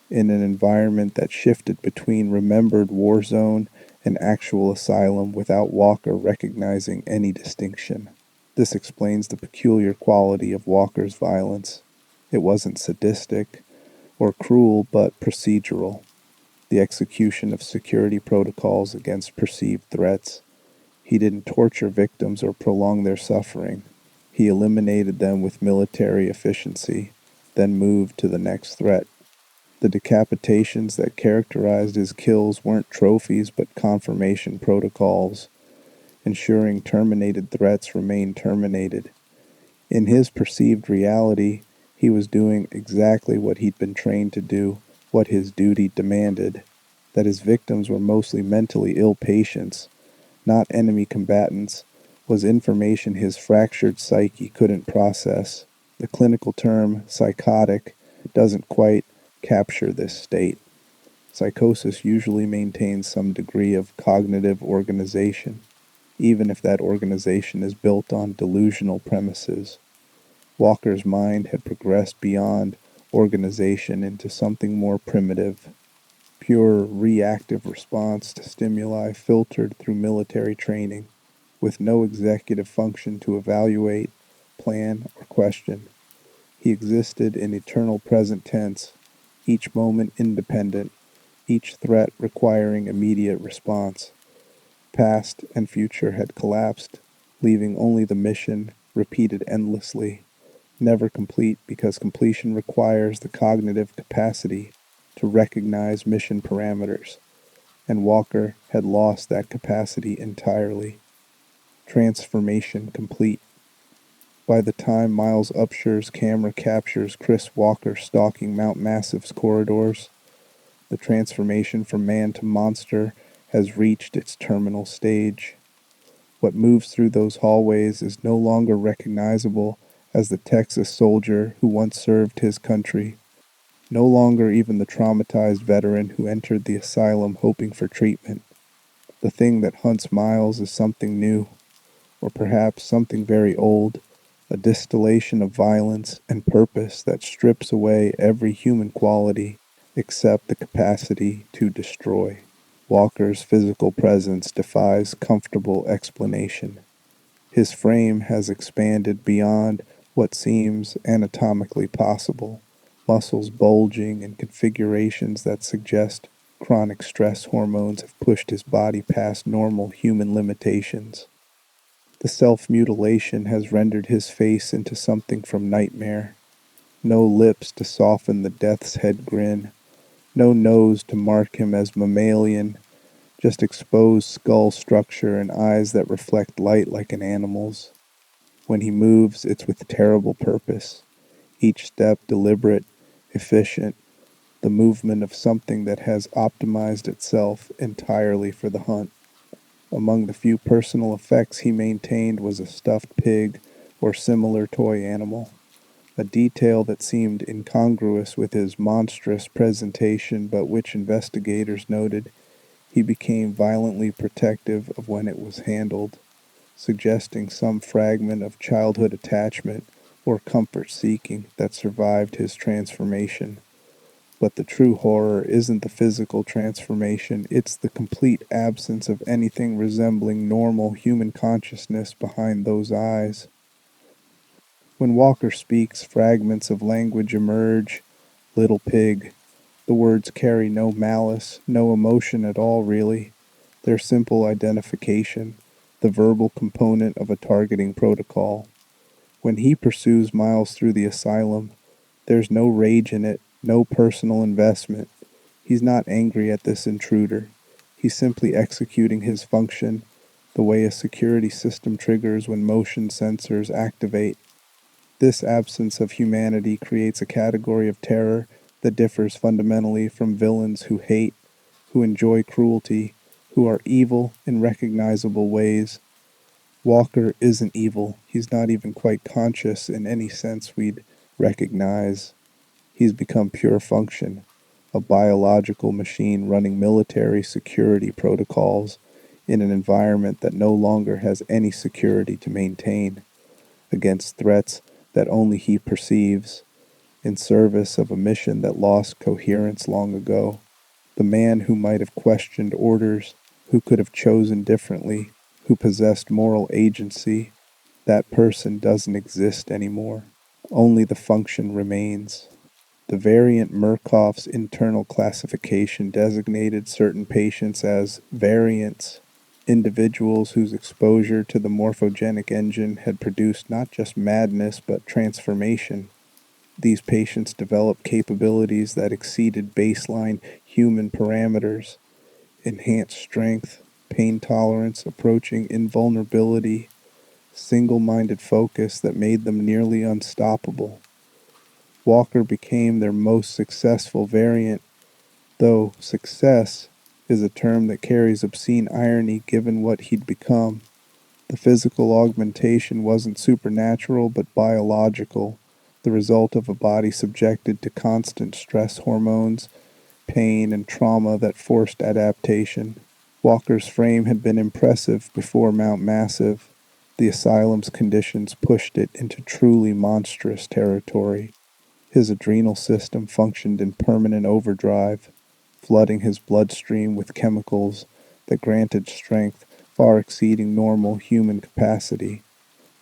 in an environment that shifted between remembered war zone and actual asylum without Walker recognizing any distinction. This explains the peculiar quality of Walker's violence. It wasn't sadistic or cruel, but procedural. The execution of security protocols against perceived threats. He didn't torture victims or prolong their suffering. He eliminated them with military efficiency, then moved to the next threat. The decapitations that characterized his kills weren't trophies but confirmation protocols, ensuring terminated threats remained terminated. In his perceived reality, he was doing exactly what he'd been trained to do, what his duty demanded. That his victims were mostly mentally ill patients, not enemy combatants, was information his fractured psyche couldn't process. The clinical term psychotic doesn't quite capture this state. Psychosis usually maintains some degree of cognitive organization, even if that organization is built on delusional premises. Walker's mind had progressed beyond organization into something more primitive, pure reactive response to stimuli filtered through military training, with no executive function to evaluate, plan, or question. He existed in eternal present tense, each moment independent, each threat requiring immediate response. Past and future had collapsed, leaving only the mission, repeated endlessly, never complete because completion requires the cognitive capacity to recognize mission parameters, and Walker had lost that capacity entirely. Transformation complete. By the time Miles Upsher's camera captures Chris Walker stalking Mount Massive's corridors, the transformation from man to monster has reached its terminal stage. What moves through those hallways is no longer recognizable as the Texas soldier who once served his country, no longer even the traumatized veteran who entered the asylum hoping for treatment. The thing that hunts Miles is something new, or perhaps something very old, a distillation of violence and purpose that strips away every human quality except the capacity to destroy. Walker's physical presence defies comfortable explanation. His frame has expanded beyond what seems anatomically possible, muscles bulging in configurations that suggest chronic stress hormones have pushed his body past normal human limitations. The self-mutilation has rendered his face into something from nightmare. No lips to soften the death's head grin, no nose to mark him as mammalian, just exposed skull structure and eyes that reflect light like an animal's. When he moves, it's with terrible purpose, each step deliberate, efficient, the movement of something that has optimized itself entirely for the hunt. Among the few personal effects he maintained was a stuffed pig or similar toy animal, a detail that seemed incongruous with his monstrous presentation but which investigators noted he became violently protective of when it was handled, suggesting some fragment of childhood attachment or comfort seeking that survived his transformation. But the true horror isn't the physical transformation, it's the complete absence of anything resembling normal human consciousness behind those eyes. When Walker speaks, fragments of language emerge. Little pig. The words carry no malice, no emotion at all, really. They're simple identification, the verbal component of a targeting protocol. When he pursues Miles through the asylum, there's no rage in it, no personal investment. He's not angry at this intruder. He's simply executing his function, the way a security system triggers when motion sensors activate. This absence of humanity creates a category of terror that differs fundamentally from villains who hate, who enjoy cruelty, who are evil in recognizable ways. Walker isn't evil. He's not even quite conscious in any sense we'd recognize. He's become pure function, a biological machine running military security protocols in an environment that no longer has any security to maintain, against threats that only he perceives, in service of a mission that lost coherence long ago. The man who might have questioned orders, who could have chosen differently, who possessed moral agency, that person doesn't exist anymore. Only the function remains. The variant Merkoff's internal classification designated certain patients as variants, individuals whose exposure to the morphogenic engine had produced not just madness but transformation. These patients developed capabilities that exceeded baseline human parameters, enhanced strength, pain tolerance approaching invulnerability, single-minded focus that made them nearly unstoppable. Walker became their most successful variant, though success is a term that carries obscene irony given what he'd become. The physical augmentation wasn't supernatural but biological, the result of a body subjected to constant stress hormones, pain, and trauma that forced adaptation. Walker's frame had been impressive before Mount Massive. The asylum's conditions pushed it into truly monstrous territory. His adrenal system functioned in permanent overdrive, flooding his bloodstream with chemicals that granted strength far exceeding normal human capacity.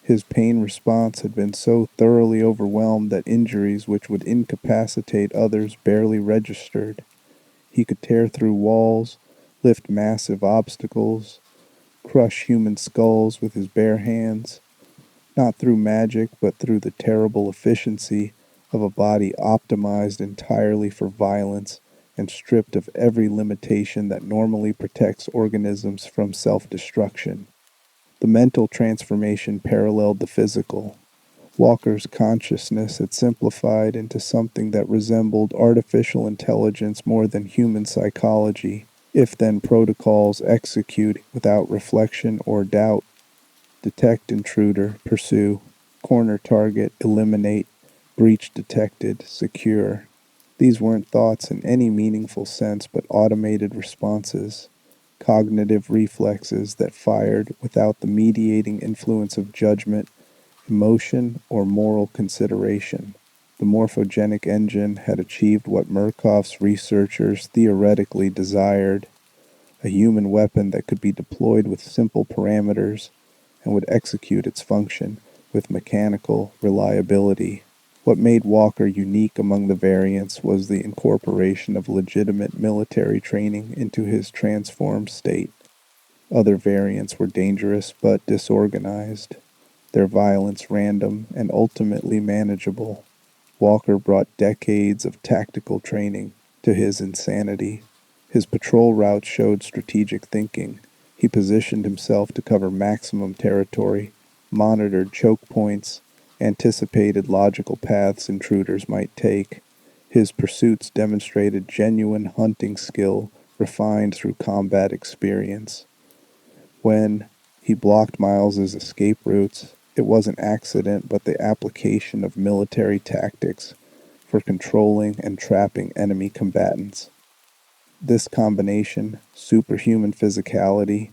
His pain response had been so thoroughly overwhelmed that injuries which would incapacitate others barely registered. He could tear through walls, lift massive obstacles, crush human skulls with his bare hands, not through magic, but through the terrible efficiency of a body optimized entirely for violence and stripped of every limitation that normally protects organisms from self-destruction. The mental transformation paralleled the physical. Walker's consciousness had simplified into something that resembled artificial intelligence more than human psychology, if then protocols execute without reflection or doubt. Detect intruder, pursue, corner target, eliminate, breach detected, secure. These weren't thoughts in any meaningful sense but automated responses, cognitive reflexes that fired without the mediating influence of judgment, emotion, or moral consideration. The morphogenic engine had achieved what Merkoff's researchers theoretically desired, a human weapon that could be deployed with simple parameters and would execute its function with mechanical reliability. What made Walker unique among the variants was the incorporation of legitimate military training into his transformed state. Other variants were dangerous but disorganized, their violence random and ultimately manageable. Walker brought decades of tactical training to his insanity. His patrol routes showed strategic thinking. He positioned himself to cover maximum territory, monitored choke points, anticipated logical paths intruders might take. His pursuits demonstrated genuine hunting skill refined through combat experience. When he blocked Miles's escape routes, it wasn't accident but the application of military tactics for controlling and trapping enemy combatants. This combination, superhuman physicality,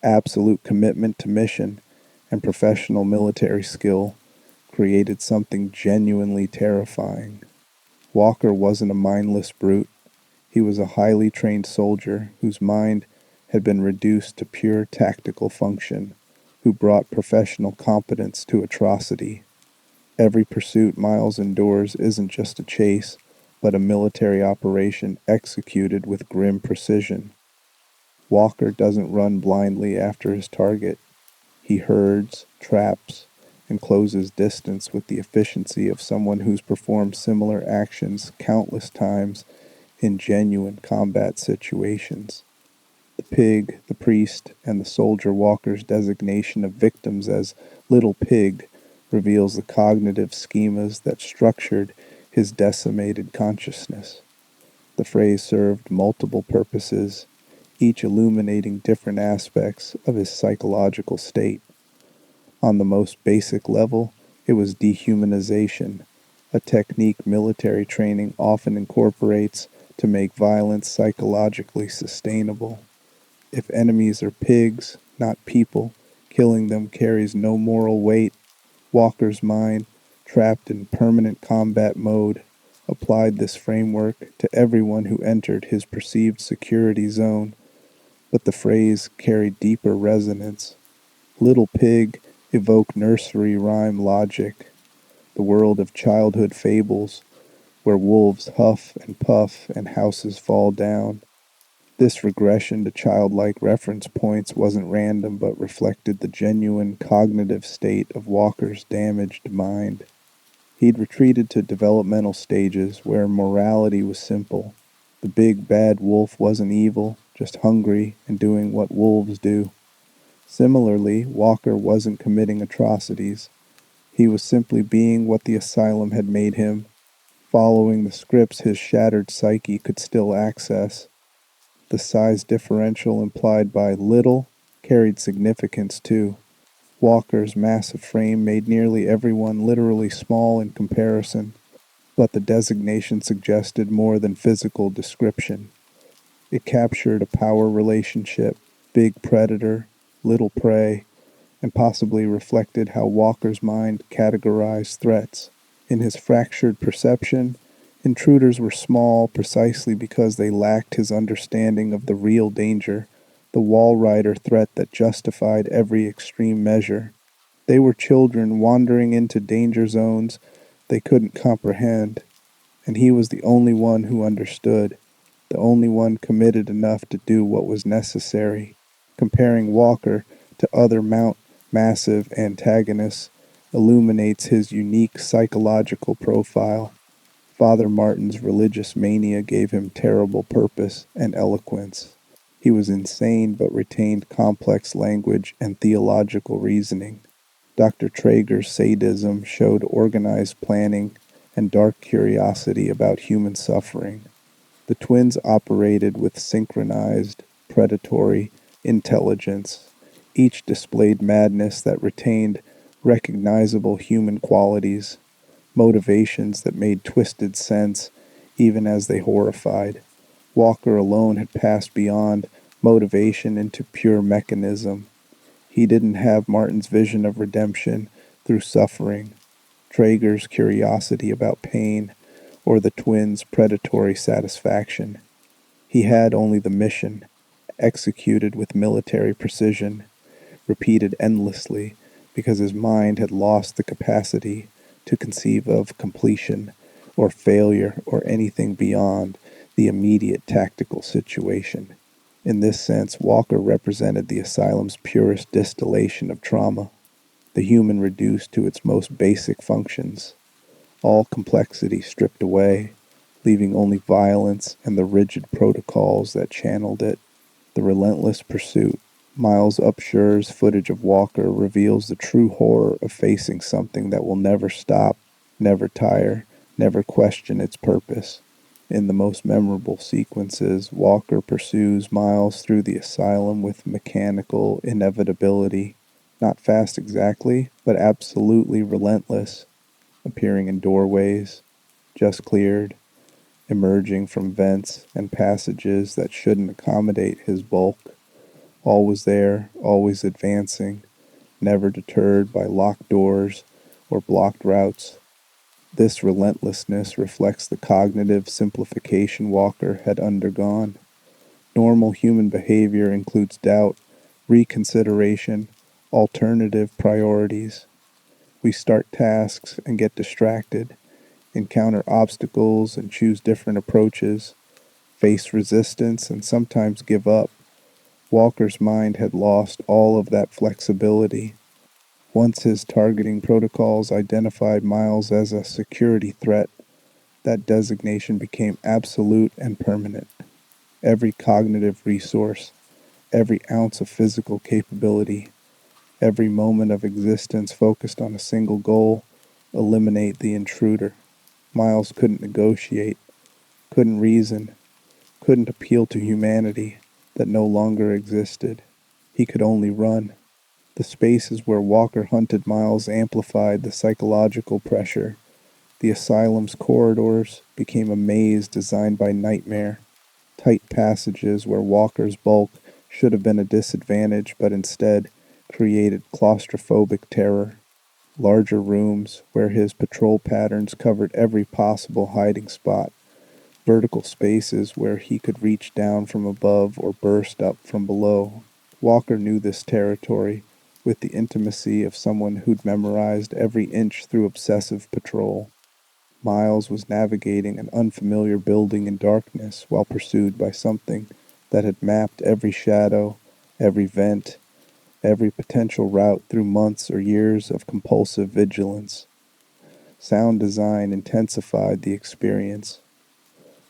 absolute commitment to mission, and professional military skill, created something genuinely terrifying. Walker wasn't a mindless brute. He was a highly trained soldier whose mind had been reduced to pure tactical function, who brought professional competence to atrocity. Every pursuit Miles endures isn't just a chase, but a military operation executed with grim precision. Walker doesn't run blindly after his target. He herds, traps, and closes distance with the efficiency of someone who's performed similar actions countless times in genuine combat situations. The pig, the priest, and the soldier Walker's designation of victims as Little Pig reveals the cognitive schemas that structured his decimated consciousness. The phrase served multiple purposes, each illuminating different aspects of his psychological state. On the most basic level, it was dehumanization, a technique military training often incorporates to make violence psychologically sustainable. If enemies are pigs, not people, killing them carries no moral weight. Walker's mind, trapped in permanent combat mode, applied this framework to everyone who entered his perceived security zone, but the phrase carried deeper resonance. Little pig evoked nursery rhyme logic, the world of childhood fables, where wolves huff and puff and houses fall down. This regression to childlike reference points wasn't random but reflected the genuine cognitive state of Walker's damaged mind. He'd retreated to developmental stages where morality was simple. The big bad wolf wasn't evil, just hungry and doing what wolves do. Similarly, Walker wasn't committing atrocities. He was simply being what the asylum had made him, following the scripts his shattered psyche could still access. The size differential implied by little carried significance too. Walker's massive frame made nearly everyone literally small in comparison, but the designation suggested more than physical description. It captured a power relationship, big predator, little prey, and possibly reflected how Walker's mind categorized threats. In his fractured perception, intruders were small precisely because they lacked his understanding of the real danger, the Walrider threat that justified every extreme measure. They were children wandering into danger zones they couldn't comprehend, and he was the only one who understood, the only one committed enough to do what was necessary. Comparing Walker to other massive antagonists illuminates his unique psychological profile. Father Martin's religious mania gave him terrible purpose and eloquence. He was insane but retained complex language and theological reasoning. Dr. Traeger's sadism showed organized planning and dark curiosity about human suffering. The twins operated with synchronized, predatory intelligence. Each displayed madness that retained recognizable human qualities, motivations that made twisted sense even as they horrified. Walker alone had passed beyond motivation into pure mechanism. He didn't have Martin's vision of redemption through suffering, Traeger's curiosity about pain, or the twins' predatory satisfaction. He had only the mission, executed with military precision, repeated endlessly, because his mind had lost the capacity to conceive of completion or failure or anything beyond the immediate tactical situation. In this sense, Walker represented the asylum's purest distillation of trauma, the human reduced to its most basic functions, all complexity stripped away, leaving only violence and the rigid protocols that channeled it. The relentless pursuit. Miles Upsher's footage of Walker reveals the true horror of facing something that will never stop, never tire, never question its purpose. In the most memorable sequences, Walker pursues Miles through the asylum with mechanical inevitability, not fast exactly, but absolutely relentless, appearing in doorways, just cleared, emerging from vents and passages that shouldn't accommodate his bulk. Always there, always advancing, never deterred by locked doors or blocked routes. This relentlessness reflects the cognitive simplification Walker had undergone. Normal human behavior includes doubt, reconsideration, alternative priorities. We start tasks and get distracted, encounter obstacles and choose different approaches, face resistance and sometimes give up. Walker's mind had lost all of that flexibility. Once his targeting protocols identified Miles as a security threat, that designation became absolute and permanent. Every cognitive resource, every ounce of physical capability, every moment of existence focused on a single goal: eliminate the intruder. Miles couldn't negotiate, couldn't reason, couldn't appeal to humanity that no longer existed. He could only run. The spaces where Walker hunted Miles amplified the psychological pressure. The asylum's corridors became a maze designed by nightmare. Tight passages where Walker's bulk should have been a disadvantage but instead created claustrophobic terror. Larger rooms where his patrol patterns covered every possible hiding spot. Vertical spaces where he could reach down from above or burst up from below. Walker knew this territory with the intimacy of someone who'd memorized every inch through obsessive patrol. Miles was navigating an unfamiliar building in darkness while pursued by something that had mapped every shadow, every vent, every potential route through months or years of compulsive vigilance. Sound design intensified the experience.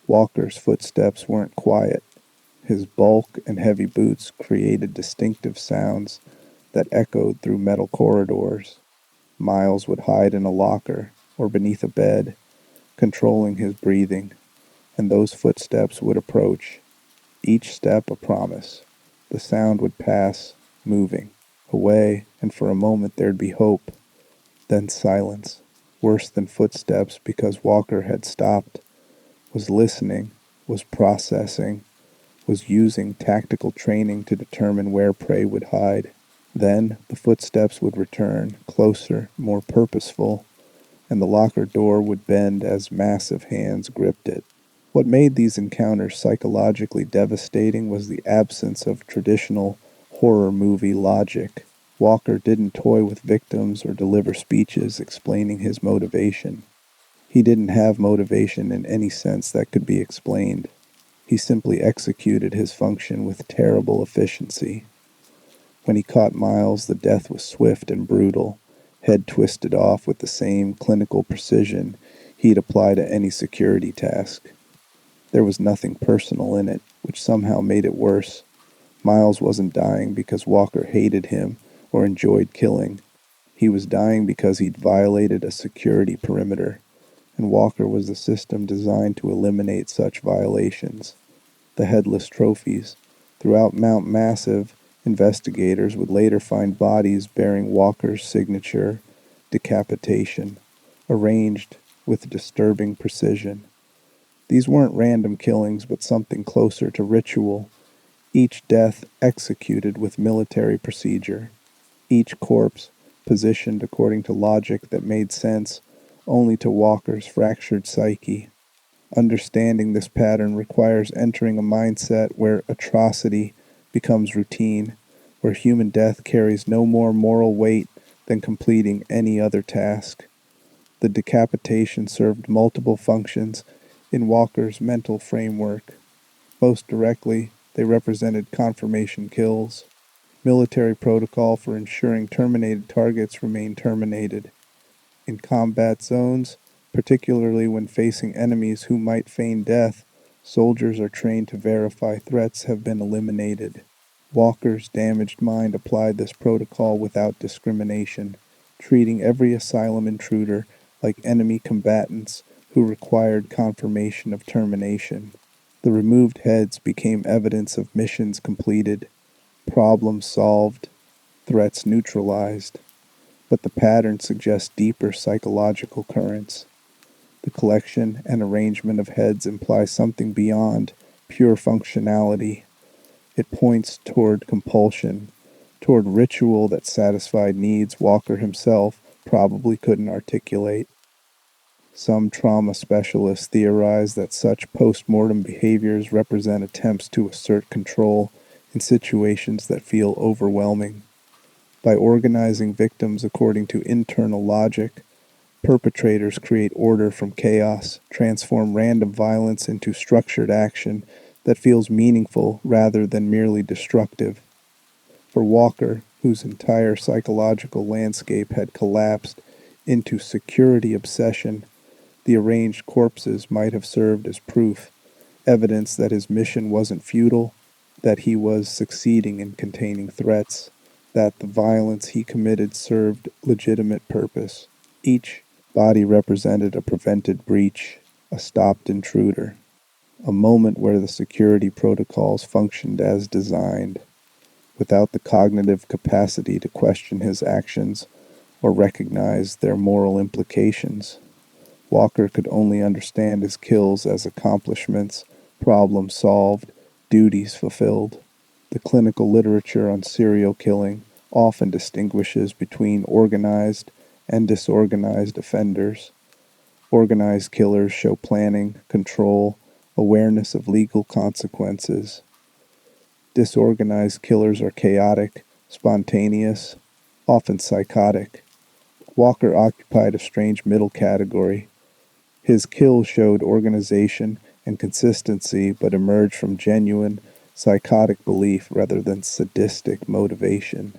Walker's footsteps weren't quiet. His bulk and heavy boots created distinctive sounds that echoed through metal corridors. Miles would hide in a locker or beneath a bed, controlling his breathing, and those footsteps would approach, each step a promise. The sound would pass, moving, away, and for a moment there'd be hope. Then silence, worse than footsteps because Walker had stopped, was listening, was processing, was using tactical training to determine where prey would hide. Then the footsteps would return, closer, more purposeful, and the locker door would bend as massive hands gripped it. What made these encounters psychologically devastating was the absence of traditional horror movie logic. Walker didn't toy with victims or deliver speeches explaining his motivation. He didn't have motivation in any sense that could be explained. He simply executed his function with terrible efficiency. When he caught Miles, the death was swift and brutal, head twisted off with the same clinical precision he'd apply to any security task. There was nothing personal in it, which somehow made it worse. Miles wasn't dying because Walker hated him or enjoyed killing. He was dying because he'd violated a security perimeter, and Walker was the system designed to eliminate such violations. The Headless trophies. Throughout Mount Massive, investigators would later find bodies bearing Walker's signature, decapitation, arranged with disturbing precision. These weren't random killings, but something closer to ritual, each death executed with military procedure, each corpse positioned according to logic that made sense only to Walker's fractured psyche. Understanding this pattern requires entering a mindset where atrocity becomes routine, where human death carries no more moral weight than completing any other task. The decapitation served multiple functions in Walker's mental framework. Most directly, they represented confirmation kills, military protocol for ensuring terminated targets remain terminated. In combat zones, particularly when facing enemies who might feign death, soldiers are trained to verify threats have been eliminated. Walker's damaged mind applied this protocol without discrimination, treating every asylum intruder like enemy combatants who required confirmation of termination. The removed heads became evidence of missions completed, problems solved, threats neutralized. But the pattern suggests deeper psychological currents. The collection and arrangement of heads imply something beyond pure functionality. It points toward compulsion, toward ritual that satisfied needs Walker himself probably couldn't articulate. Some trauma specialists theorize that such post-mortem behaviors represent attempts to assert control in situations that feel overwhelming. By organizing victims according to internal logic, perpetrators create order from chaos, transform random violence into structured action that feels meaningful rather than merely destructive. For Walker, whose entire psychological landscape had collapsed into security obsession, the arranged corpses might have served as proof, evidence that his mission wasn't futile, that he was succeeding in containing threats, that the violence he committed served legitimate purpose. Each body represented a prevented breach, a stopped intruder, a moment where the security protocols functioned as designed. without the cognitive capacity to question his actions or recognize their moral implications. Walker could only understand his kills as accomplishments, problems solved, duties fulfilled. The clinical literature on serial killing often distinguishes between organized and disorganized offenders. Organized killers show planning, control, awareness of legal consequences. Disorganized killers are chaotic, spontaneous, often psychotic. Walker occupied a strange middle category. His kills showed organization and consistency but emerged from genuine, psychotic belief rather than sadistic motivation.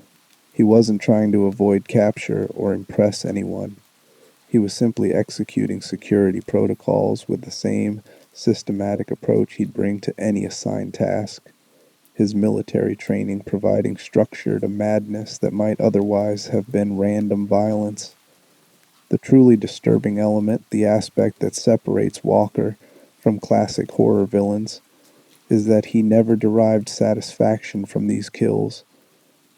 He wasn't trying to avoid capture or impress anyone. He was simply executing security protocols with the same systematic approach he'd bring to any assigned task, his military training providing structure to madness that might otherwise have been random violence. The truly disturbing element, the aspect that separates Walker from classic horror villains, is that he never derived satisfaction from these kills.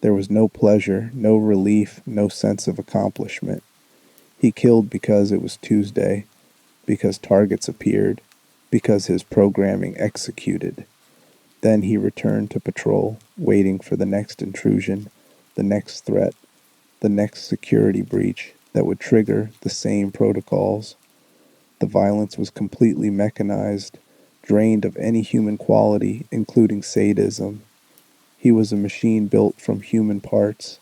There was no pleasure, no relief, no sense of accomplishment. He killed because it was Tuesday, because targets appeared, because his programming executed. Then he returned to patrol, waiting for the next intrusion, the next threat, the next security breach that would trigger the same protocols. The violence was completely mechanized, drained of any human quality, including sadism. He was a machine built from human parts,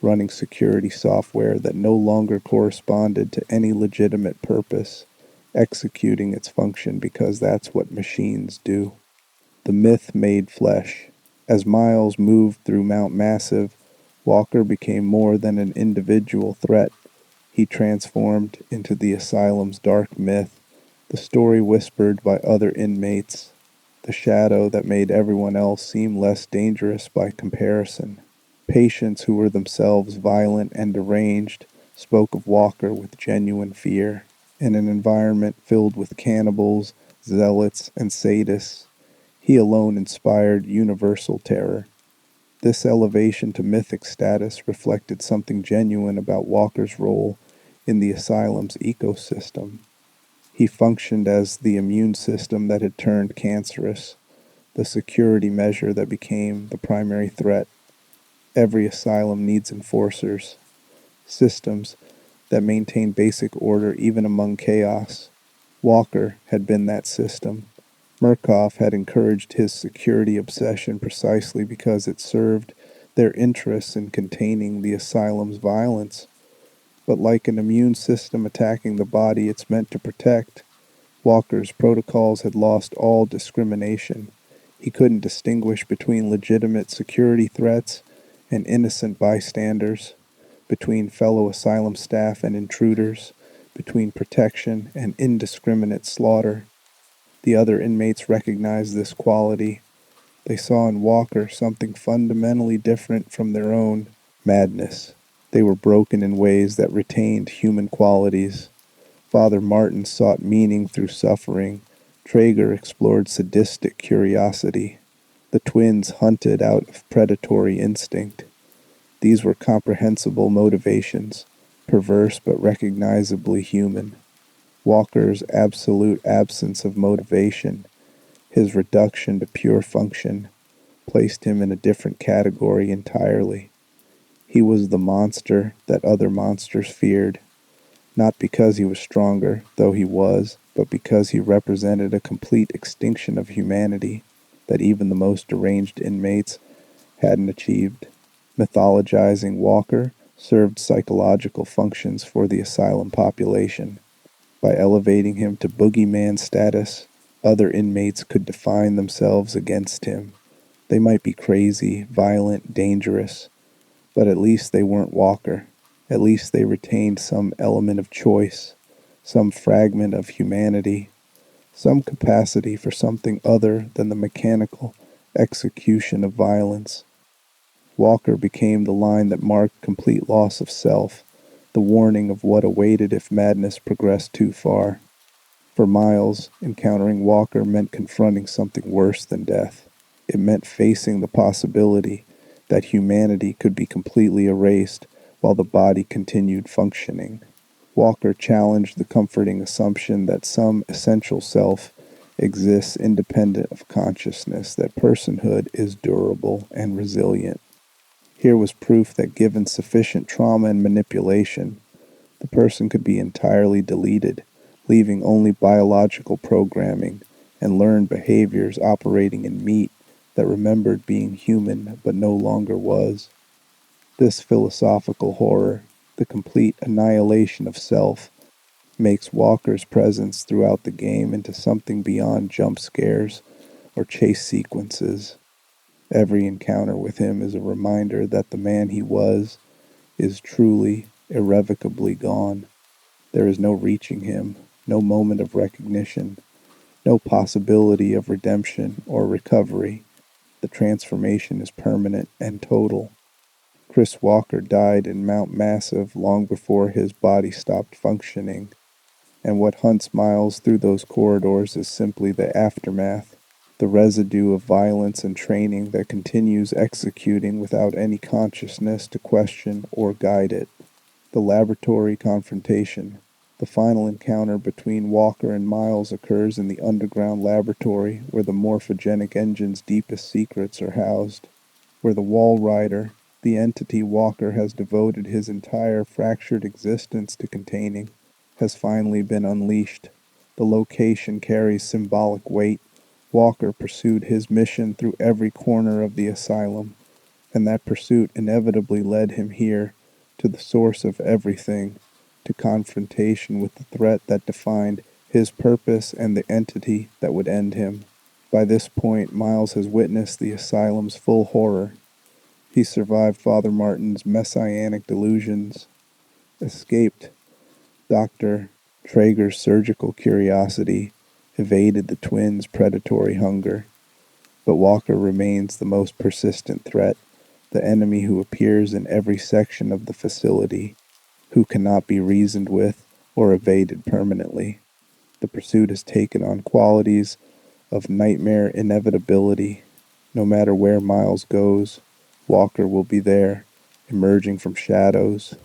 running security software that no longer corresponded to any legitimate purpose, executing its function because that's what machines do. The myth made flesh. As Miles moved through Mount Massive, Walker became more than an individual threat. He transformed into the asylum's dark myth, the story whispered by other inmates, the shadow that made everyone else seem less dangerous by comparison. Patients who were themselves violent and deranged spoke of Walker with genuine fear. In an environment filled with cannibals, zealots, and sadists, he alone inspired universal terror. This elevation to mythic status reflected something genuine about Walker's role in the asylum's ecosystem. He functioned as the immune system that had turned cancerous, the security measure that became the primary threat. Every asylum needs enforcers, systems that maintain basic order even among chaos. Walker had been that system. Merkoff had encouraged his security obsession precisely because it served their interests in containing the asylum's violence. But like an immune system attacking the body it's meant to protect, Walker's protocols had lost all discrimination. He couldn't distinguish between legitimate security threats and innocent bystanders, between fellow asylum staff and intruders, between protection and indiscriminate slaughter. The other inmates recognized this quality. They saw in Walker something fundamentally different from their own: madness. They were broken in ways that retained human qualities. Father Martin sought meaning through suffering. Traeger explored sadistic curiosity. The twins hunted out of predatory instinct. These were comprehensible motivations, perverse but recognizably human. Walker's absolute absence of motivation, his reduction to pure function, placed him in a different category entirely. He was the monster that other monsters feared, not because he was stronger, though he was, but because he represented a complete extinction of humanity that even the most deranged inmates hadn't achieved. Mythologizing Walker served psychological functions for the asylum population. By elevating him to boogeyman status, other inmates could define themselves against him. They might be crazy, violent, dangerous, but at least they weren't Walker. At least they retained some element of choice, some fragment of humanity, some capacity for something other than the mechanical execution of violence. Walker became the line that marked complete loss of self, the warning of what awaited if madness progressed too far. For Miles, encountering Walker meant confronting something worse than death. It meant facing the possibility that humanity could be completely erased while the body continued functioning. Walker challenged the comforting assumption that some essential self exists independent of consciousness, that personhood is durable and resilient. Here was proof that given sufficient trauma and manipulation, the person could be entirely deleted, leaving only biological programming and learned behaviors operating in meat that remembered being human but no longer was. This philosophical horror, the complete annihilation of self, makes Walker's presence throughout the game into something beyond jump scares or chase sequences. Every encounter with him is a reminder that the man he was is truly, irrevocably gone. There is no reaching him, no moment of recognition, no possibility of redemption or recovery. The transformation is permanent and total. Chris Walker died in Mount Massive long before his body stopped functioning, and what hunts Miles through those corridors is simply the aftermath, the residue of violence and training that continues executing without any consciousness to question or guide it. The laboratory confrontation. The final encounter between Walker and Miles occurs in the underground laboratory where the morphogenic engine's deepest secrets are housed, where the Walrider, the entity Walker has devoted his entire fractured existence to containing, has finally been unleashed. The location carries symbolic weight. Walker pursued his mission through every corner of the asylum, and that pursuit inevitably led him here, to the source of everything, to confrontation with the threat that defined his purpose and the entity that would end him. By this point, Miles has witnessed the asylum's full horror. He survived Father Martin's messianic delusions, escaped Dr. Traeger's surgical curiosity, evaded the twins' predatory hunger. But Walker remains the most persistent threat, the enemy who appears in every section of the facility, who cannot be reasoned with or evaded permanently. The pursuit has taken on qualities of nightmare inevitability. No matter where Miles goes, Walker will be there, emerging from shadows,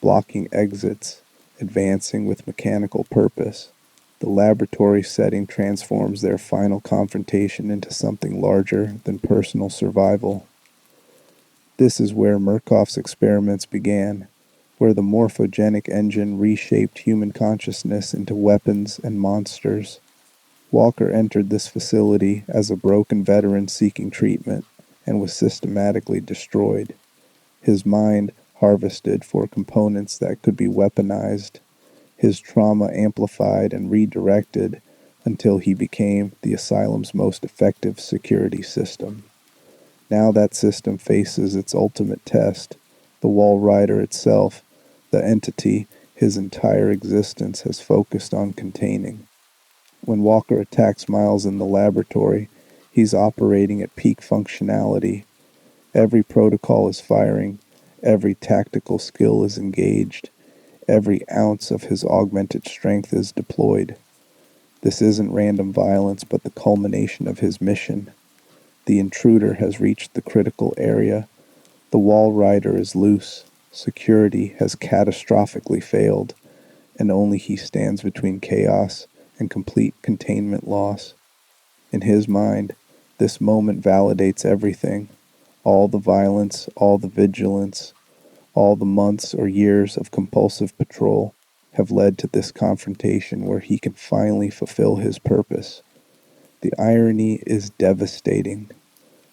blocking exits, advancing with mechanical purpose. The laboratory setting transforms their final confrontation into something larger than personal survival. This is where Merkoff's experiments began, where the morphogenic engine reshaped human consciousness into weapons and monsters. Walker entered this facility as a broken veteran seeking treatment and was systematically destroyed, his mind harvested for components that could be weaponized, his trauma amplified and redirected until he became the asylum's most effective security system. Now that system faces its ultimate test, the Walrider itself, the entity his entire existence has focused on containing. When Walker attacks Miles in the laboratory, he's operating at peak functionality. Every protocol is firing, every tactical skill is engaged, every ounce of his augmented strength is deployed. This isn't random violence, but the culmination of his mission. The intruder has reached the critical area. The Walrider is loose. Security has catastrophically failed, and only he stands between chaos and complete containment loss. In his mind, this moment validates everything. All the violence, all the vigilance, all the months or years of compulsive patrol have led to this confrontation where he can finally fulfill his purpose. The irony is devastating.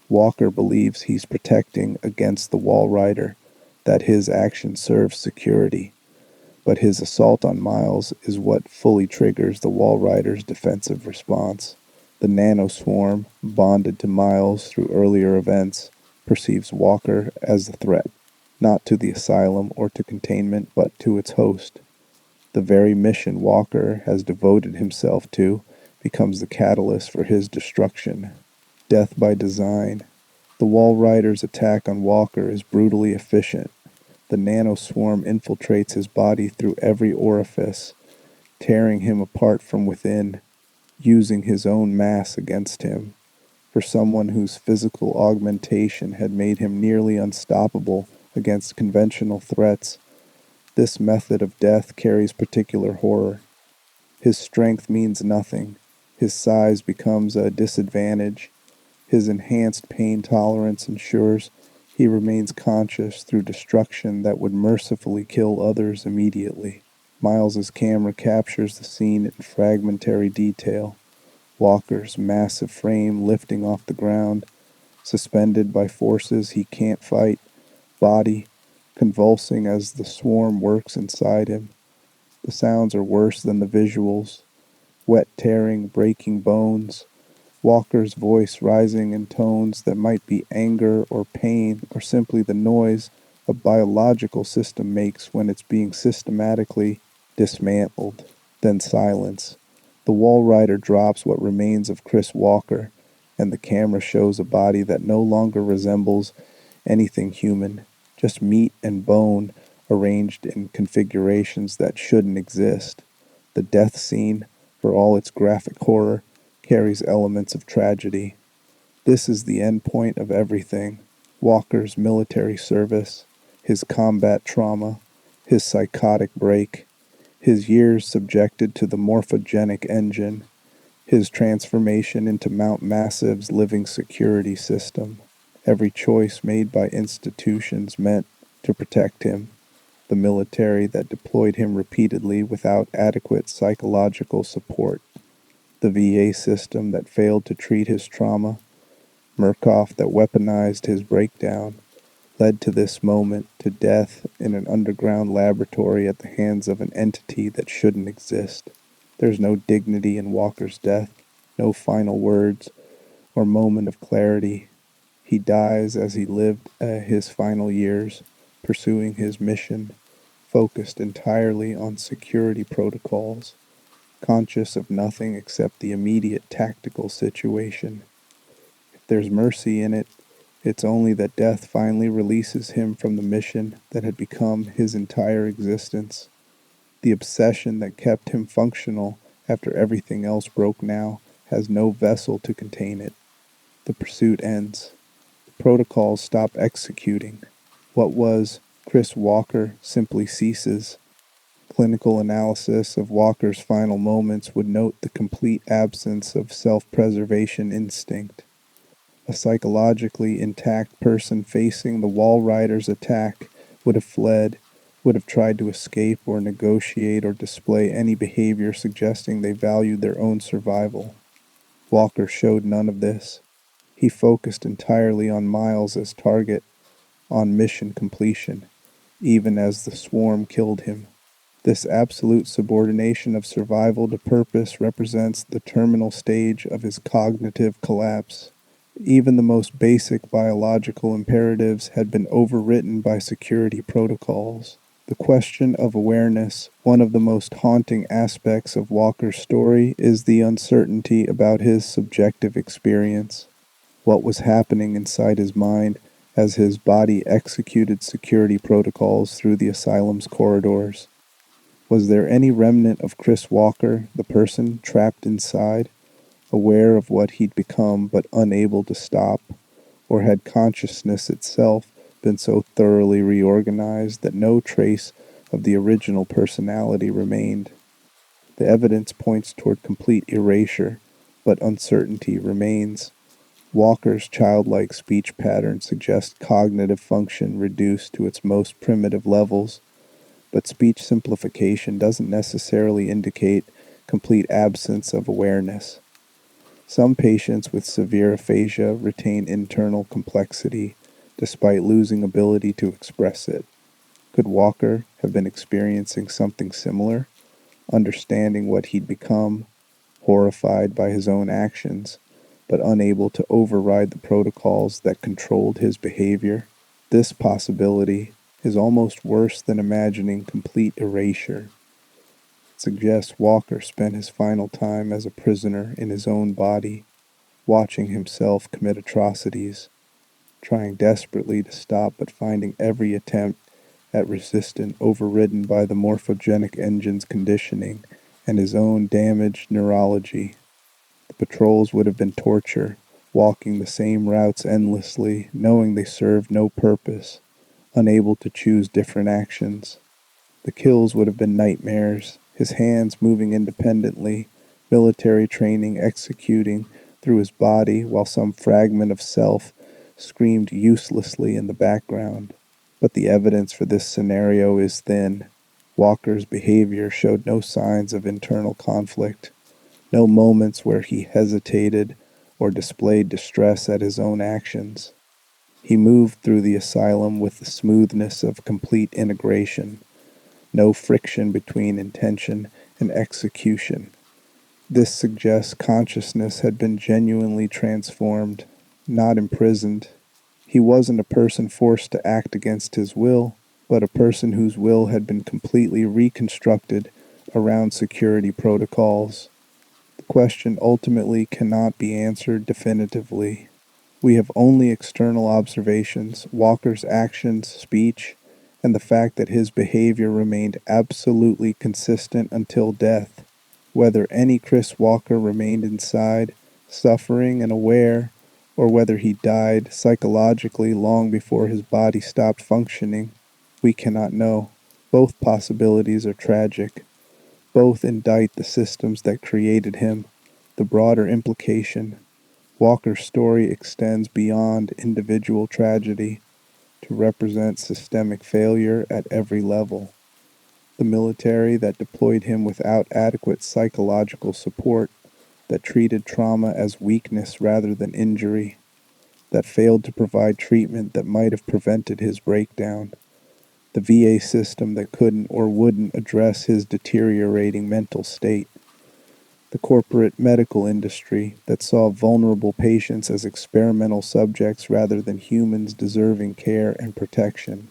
Walker believes he's protecting against the Walrider, that his action serves security, but his assault on Miles is what fully triggers the Walrider's defensive response. The nanoswarm, bonded to Miles through earlier events, perceives Walker as a threat, not to the asylum or to containment, but to its host. The very mission Walker has devoted himself to becomes the catalyst for his destruction. Death by design. The Walrider's attack on Walker is brutally efficient. The nanoswarm infiltrates his body through every orifice, tearing him apart from within, using his own mass against him. For someone whose physical augmentation had made him nearly unstoppable against conventional threats, this method of death carries particular horror. His strength means nothing. His size becomes a disadvantage. His enhanced pain tolerance ensures he remains conscious through destruction that would mercifully kill others immediately. Miles's camera captures the scene in fragmentary detail. Walker's massive frame lifting off the ground, suspended by forces he can't fight, body convulsing as the swarm works inside him. The sounds are worse than the visuals. Wet tearing, breaking bones. Walker's voice rising in tones that might be anger or pain or simply the noise a biological system makes when it's being systematically dismantled. Then silence. The Walrider drops what remains of Chris Walker, and the camera shows a body that no longer resembles anything human, just meat and bone arranged in configurations that shouldn't exist. The death scene, for all its graphic horror, carries elements of tragedy. This is the end point of everything. Walker's military service, his combat trauma, his psychotic break, his years subjected to the morphogenic engine, his transformation into Mount Massive's living security system, every choice made by institutions meant to protect him, the military that deployed him repeatedly without adequate psychological support, the VA system that failed to treat his trauma, Merkoff that weaponized his breakdown, led to this moment, to death in an underground laboratory at the hands of an entity that shouldn't exist. There's no dignity in Walker's death, no final words or moment of clarity. He dies as he lived his final years, pursuing his mission, focused entirely on security protocols, conscious of nothing except the immediate tactical situation. If there's mercy in it, it's only that death finally releases him from the mission that had become his entire existence. The obsession that kept him functional after everything else broke now has no vessel to contain it. The pursuit ends. The protocols stop executing. What was Chris Walker simply ceases. Clinical analysis of Walker's final moments would note the complete absence of self-preservation instinct. A psychologically intact person facing the Walrider's attack would have fled, would have tried to escape or negotiate or display any behavior suggesting they valued their own survival. Walker showed none of this. He focused entirely on Miles as target, on mission completion, even as the swarm killed him. This absolute subordination of survival to purpose represents the terminal stage of his cognitive collapse. Even the most basic biological imperatives had been overwritten by security protocols. The question of awareness, one of the most haunting aspects of Walker's story, is the uncertainty about his subjective experience. What was happening inside his mind as his body executed security protocols through the asylum's corridors? Was there any remnant of Chris Walker, the person trapped inside, aware of what he'd become but unable to stop? Or had consciousness itself been so thoroughly reorganized that no trace of the original personality remained? The evidence points toward complete erasure, but uncertainty remains. Walker's childlike speech pattern suggests cognitive function reduced to its most primitive levels, but speech simplification doesn't necessarily indicate complete absence of awareness. Some patients with severe aphasia retain internal complexity despite losing ability to express it. Could Walker have been experiencing something similar, understanding what he'd become, horrified by his own actions, but unable to override the protocols that controlled his behavior? This possibility is almost worse than imagining complete erasure. It suggests Walker spent his final time as a prisoner in his own body, watching himself commit atrocities, trying desperately to stop but finding every attempt at resistance overridden by the morphogenic engine's conditioning and his own damaged neurology. The patrols would have been torture, walking the same routes endlessly, knowing they served no purpose, unable to choose different actions. The kills would have been nightmares, his hands moving independently, military training executing through his body while some fragment of self screamed uselessly in the background. But the evidence for this scenario is thin. Walker's behavior showed no signs of internal conflict, no moments where he hesitated or displayed distress at his own actions. He moved through the asylum with the smoothness of complete integration, no friction between intention and execution. This suggests consciousness had been genuinely transformed, not imprisoned. He wasn't a person forced to act against his will, but a person whose will had been completely reconstructed around security protocols. The question ultimately cannot be answered definitively. We have only external observations, Walker's actions, speech, and the fact that his behavior remained absolutely consistent until death. Whether any Chris Walker remained inside, suffering and aware, or whether he died psychologically long before his body stopped functioning, we cannot know. Both possibilities are tragic. Both indict the systems that created him. The broader implication: Walker's story extends beyond individual tragedy to represent systemic failure at every level. The military that deployed him without adequate psychological support, that treated trauma as weakness rather than injury, that failed to provide treatment that might have prevented his breakdown, the VA system that couldn't or wouldn't address his deteriorating mental state, the corporate medical industry that saw vulnerable patients as experimental subjects rather than humans deserving care and protection,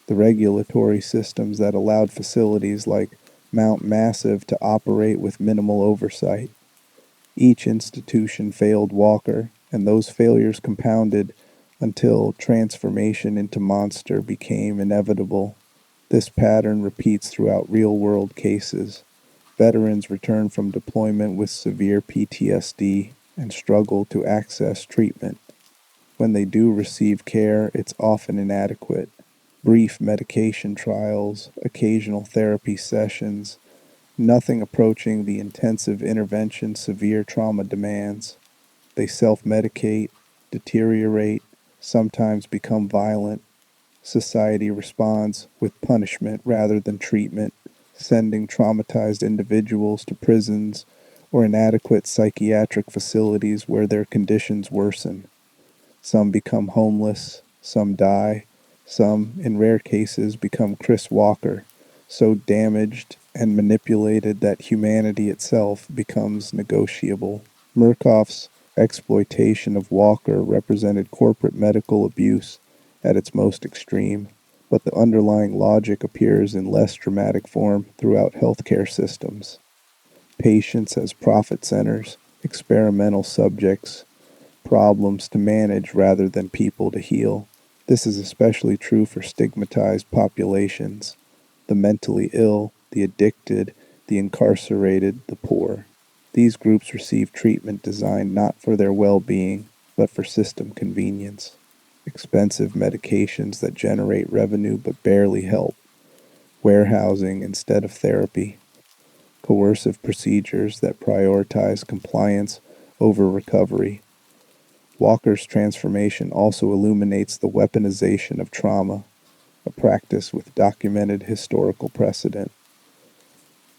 the regulatory systems that allowed facilities like Mount Massive to operate with minimal oversight. Each institution failed Walker, and those failures compounded until transformation into monster became inevitable. This pattern repeats throughout real-world cases. Veterans return from deployment with severe PTSD and struggle to access treatment. When they do receive care, it's often inadequate. Brief medication trials, occasional therapy sessions, nothing approaching the intensive intervention severe trauma demands. They self-medicate, deteriorate, sometimes become violent. Society responds with punishment rather than treatment, sending traumatized individuals to prisons or inadequate psychiatric facilities where their conditions worsen. Some become homeless, some die, some, in rare cases, become Chris Walker, so damaged and manipulated that humanity itself becomes negotiable. Merkoff's exploitation of Walker represented corporate medical abuse at its most extreme, but the underlying logic appears in less dramatic form throughout healthcare systems. Patients as profit centers, experimental subjects, problems to manage rather than people to heal. This is especially true for stigmatized populations: the mentally ill, the addicted, the incarcerated, the poor. These groups receive treatment designed not for their well-being, but for system convenience. Expensive medications that generate revenue but barely help. Warehousing instead of therapy. Coercive procedures that prioritize compliance over recovery. Walker's transformation also illuminates the weaponization of trauma, a practice with documented historical precedent.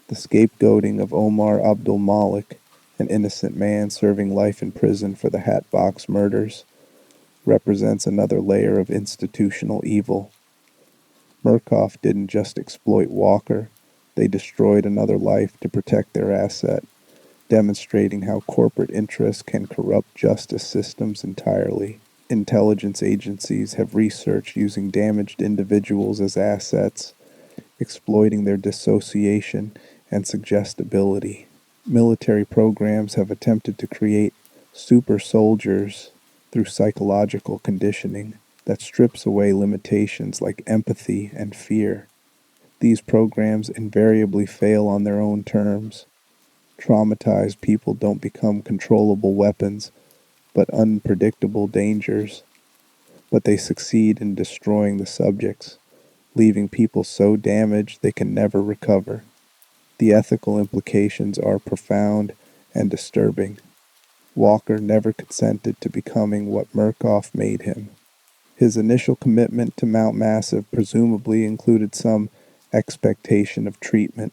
The scapegoating of Omar Abdul Malik, an innocent man serving life in prison for the Hatbox murders, represents another layer of institutional evil. Merkoff didn't just exploit Walker, they destroyed another life to protect their asset, demonstrating how corporate interests can corrupt justice systems entirely. Intelligence agencies have researched using damaged individuals as assets, exploiting their dissociation and suggestibility. Military programs have attempted to create super soldiers through psychological conditioning that strips away limitations like empathy and fear. These programs invariably fail on their own terms. Traumatized people don't become controllable weapons, but unpredictable dangers. But they succeed in destroying the subjects, leaving people so damaged they can never recover. The ethical implications are profound and disturbing. Walker never consented to becoming what Merkoff made him. His initial commitment to Mount Massive presumably included some expectation of treatment,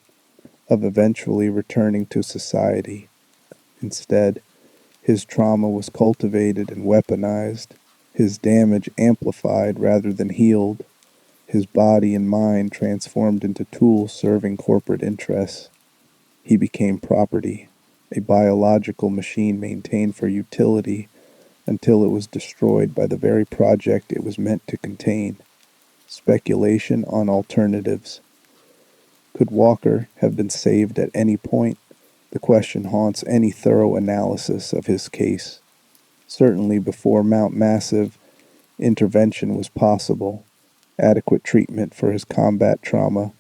of eventually returning to society. Instead, his trauma was cultivated and weaponized, his damage amplified rather than healed, his body and mind transformed into tools serving corporate interests. He became property, a biological machine maintained for utility until it was destroyed by the very project it was meant to contain. Speculation on alternatives. Could Walker have been saved at any point? The question haunts any thorough analysis of his case. Certainly before Mount Massive, intervention was possible. Adequate treatment for his combat trauma,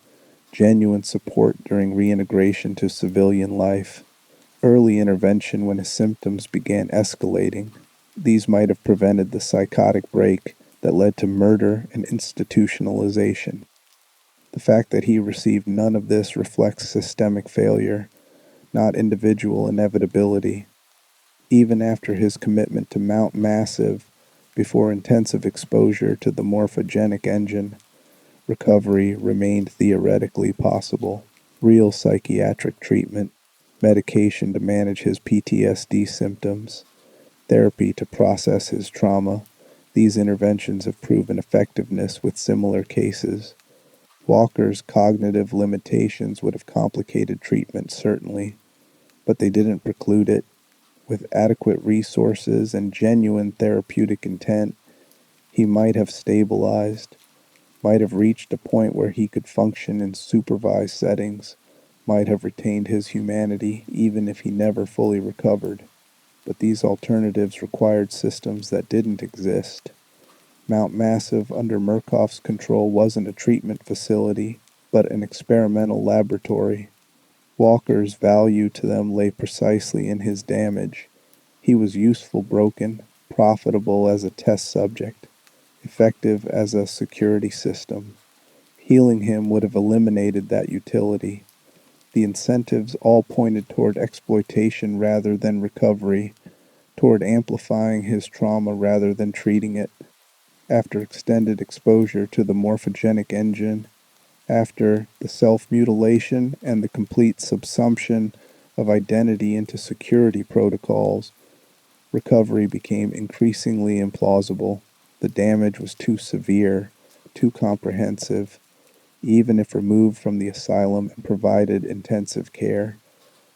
genuine support during reintegration to civilian life, early intervention when his symptoms began escalating. These might have prevented the psychotic break that led to murder and institutionalization. The fact that he received none of this reflects systemic failure, not individual inevitability. Even after his commitment to Mount Massive, before intensive exposure to the morphogenic engine, recovery remained theoretically possible. Real psychiatric treatment, medication to manage his PTSD symptoms, therapy to process his trauma. These interventions have proven effectiveness with similar cases. Walker's cognitive limitations would have complicated treatment, certainly, but they didn't preclude it. With adequate resources and genuine therapeutic intent, he might have stabilized, might have reached a point where he could function in supervised settings, might have retained his humanity even if he never fully recovered. But these alternatives required systems that didn't exist. Mount Massive, under Merkoff's control, wasn't a treatment facility, but an experimental laboratory. Walker's value to them lay precisely in his damage. He was useful broken, profitable as a test subject, effective as a security system. Healing him would have eliminated that utility. The incentives all pointed toward exploitation rather than recovery, toward amplifying his trauma rather than treating it. After extended exposure to the morphogenic engine, after the self-mutilation and the complete subsumption of identity into security protocols, recovery became increasingly implausible. The damage was too severe, too comprehensive. Even if removed from the asylum and provided intensive care,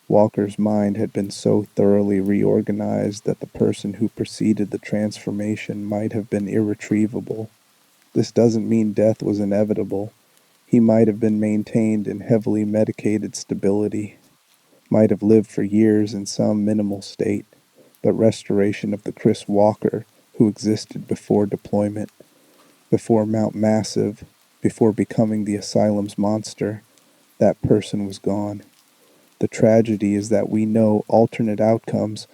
Walker's mind had been so thoroughly reorganized that the person who preceded the transformation might have been irretrievable. This doesn't mean death was inevitable. He might have been maintained in heavily medicated stability, might have lived for years in some minimal state, but restoration of the Chris Walker who existed before deployment, before Mount Massive, before becoming the asylum's monster, that person was gone. The tragedy is that we know alternate outcomes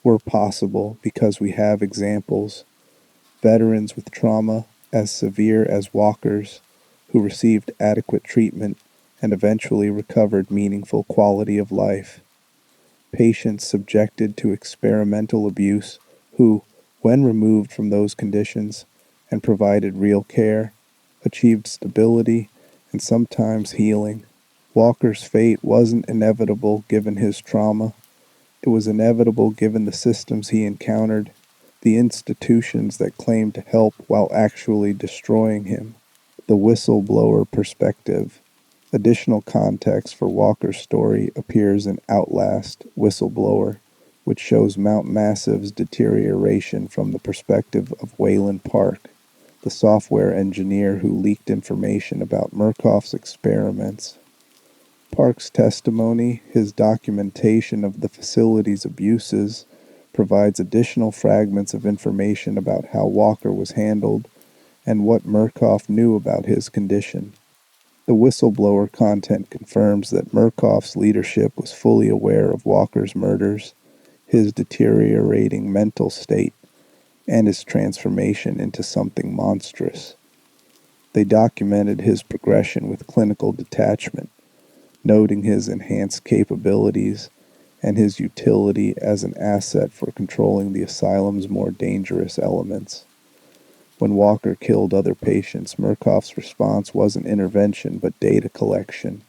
were possible because we have examples. Veterans with trauma as severe as Walker's, who received adequate treatment and eventually recovered meaningful quality of life. Patients subjected to experimental abuse who, when removed from those conditions and provided real care, achieved stability and sometimes healing. Walker's fate wasn't inevitable given his trauma. It was inevitable given the systems he encountered, the institutions that claimed to help while actually destroying him. The whistleblower perspective. Additional context for Walker's story appears in Outlast, Whistleblower, which shows Mount Massive's deterioration from the perspective of Wayland Park, the software engineer who leaked information about Merkoff's experiments. Park's testimony, his documentation of the facility's abuses, provides additional fragments of information about how Walker was handled and what Merkoff knew about his condition. The whistleblower content confirms that Merkoff's leadership was fully aware of Walker's murders. his deteriorating mental state, and his transformation into something monstrous. They documented his progression with clinical detachment, noting his enhanced capabilities and his utility as an asset for controlling the asylum's more dangerous elements. When Walker killed other patients, Merkoff's response wasn't intervention but data collection.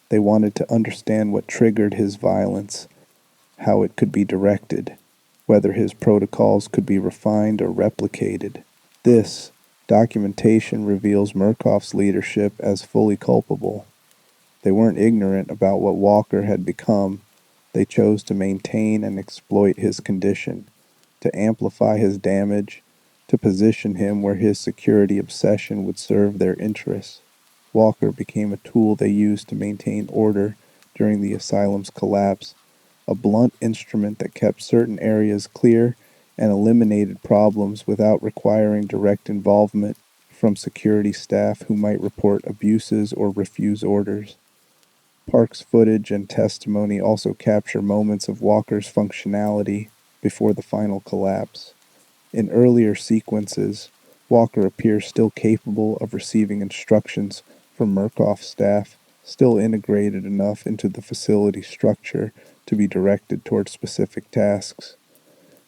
They wanted to understand what triggered his violence, how it could be directed, whether his protocols could be refined or replicated. This documentation reveals Merkoff's leadership as fully culpable. They weren't ignorant about what Walker had become. They chose to maintain and exploit his condition, to amplify his damage, to position him where his security obsession would serve their interests. Walker became a tool they used to maintain order during the asylum's collapse, a blunt instrument that kept certain areas clear and eliminated problems without requiring direct involvement from security staff who might report abuses or refuse orders. Park's footage and testimony also capture moments of Walker's functionality before the final collapse. In earlier sequences, Walker appears still capable of receiving instructions from Merkoff's staff, still integrated enough into the facility structure to be directed toward specific tasks.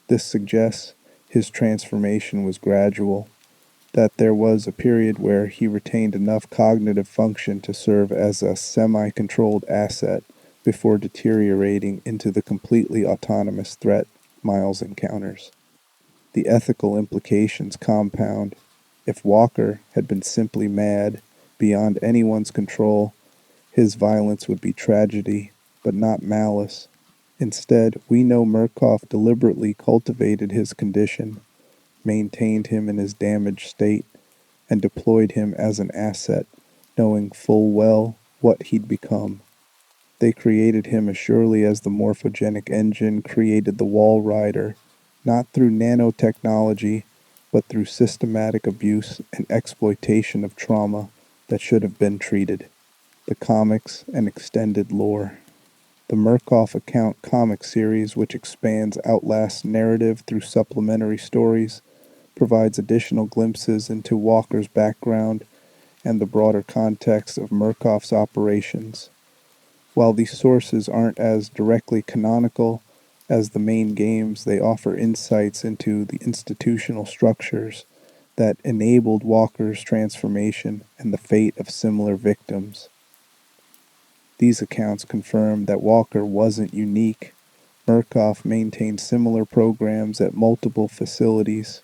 This suggests his transformation was gradual, that there was a period where he retained enough cognitive function to serve as a semi-controlled asset before deteriorating into the completely autonomous threat Miles encounters. The ethical implications compound. If Walker had been simply mad, beyond anyone's control, his violence would be tragedy, but not malice. Instead, we know Merkoff deliberately cultivated his condition, maintained him in his damaged state, and deployed him as an asset, knowing full well what he'd become. They created him as surely as the morphogenic engine created the Walrider, not through nanotechnology, but through systematic abuse and exploitation of trauma that should have been treated. The comics and extended lore. The Merkoff Account comic series, which expands Outlast's narrative through supplementary stories, provides additional glimpses into Walker's background and the broader context of Merkoff's operations. While these sources aren't as directly canonical as the main games, they offer insights into the institutional structures that enabled Walker's transformation and the fate of similar victims. These accounts confirm that Walker wasn't unique. Merkoff maintained similar programs at multiple facilities,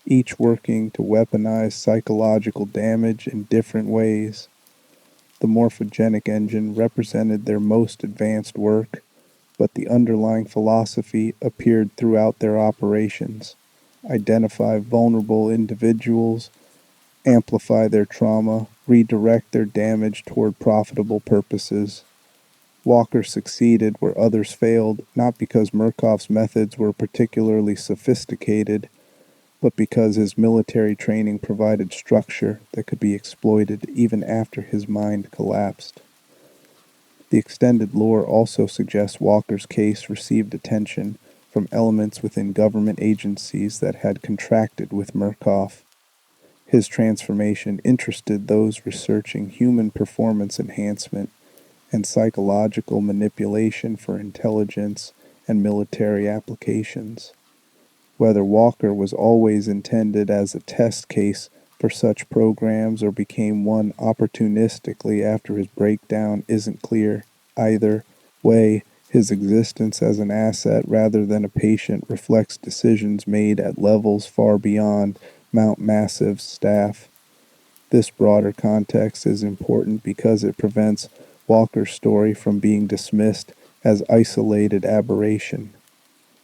each working to weaponize psychological damage in different ways. The morphogenic engine represented their most advanced work, but the underlying philosophy appeared throughout their operations. Identify vulnerable individuals, amplify their trauma, redirect their damage toward profitable purposes. Walker succeeded where others failed, not because Merkoff's methods were particularly sophisticated, but because his military training provided structure that could be exploited even after his mind collapsed. The extended lore also suggests Walker's case received attention from elements within government agencies that had contracted with Merkoff. His transformation interested those researching human performance enhancement and psychological manipulation for intelligence and military applications. Whether Walker was always intended as a test case for such programs or became one opportunistically after his breakdown isn't clear. Either way, his existence as an asset rather than a patient reflects decisions made at levels far beyond Mount Massive's staff. This broader context is important because it prevents Walker's story from being dismissed as isolated aberration.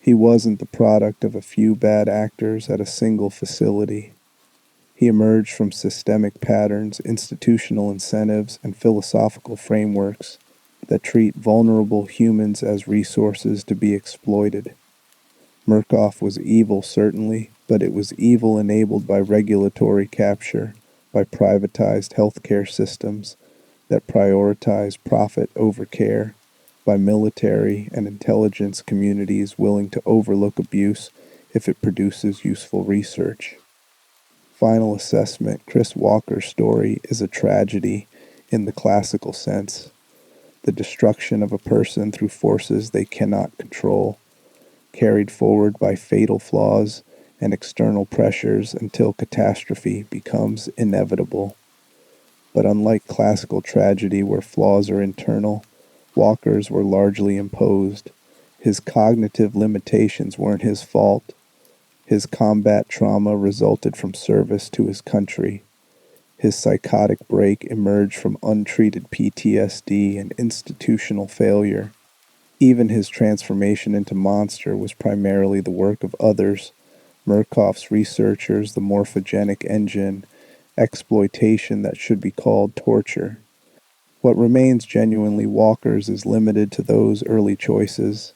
He wasn't the product of a few bad actors at a single facility. He emerged from systemic patterns, institutional incentives, and philosophical frameworks that treat vulnerable humans as resources to be exploited. Merkoff was evil, certainly, but it was evil enabled by regulatory capture, by privatized healthcare systems that prioritize profit over care, by military and intelligence communities willing to overlook abuse if it produces useful research. Final assessment: Chris Walker's story is a tragedy in the classical sense, the destruction of a person through forces they cannot control, carried forward by fatal flaws and external pressures until catastrophe becomes inevitable. But unlike classical tragedy where flaws are internal, Walker's were largely imposed. His cognitive limitations weren't his fault. His combat trauma resulted from service to his country. His psychotic break emerged from untreated PTSD and institutional failure. Even his transformation into monster was primarily the work of others, Merkoff's researchers, the morphogenic engine, exploitation that should be called torture. What remains genuinely Walker's is limited to those early choices,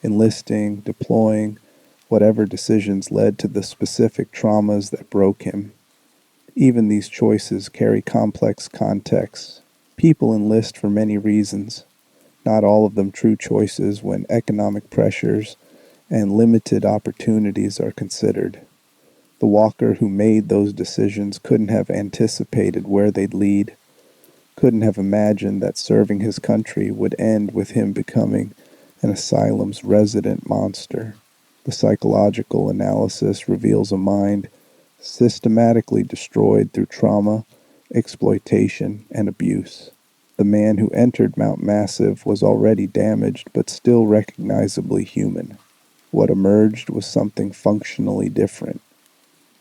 enlisting, deploying, whatever decisions led to the specific traumas that broke him. Even these choices carry complex contexts. People enlist for many reasons, not all of them true choices when economic pressures and limited opportunities are considered. The Walker who made those decisions couldn't have anticipated where they'd lead, couldn't have imagined that serving his country would end with him becoming an asylum's resident monster. The psychological analysis reveals a mind systematically destroyed through trauma, exploitation, and abuse. The man who entered Mount Massive was already damaged but still recognizably human. What emerged was something functionally different: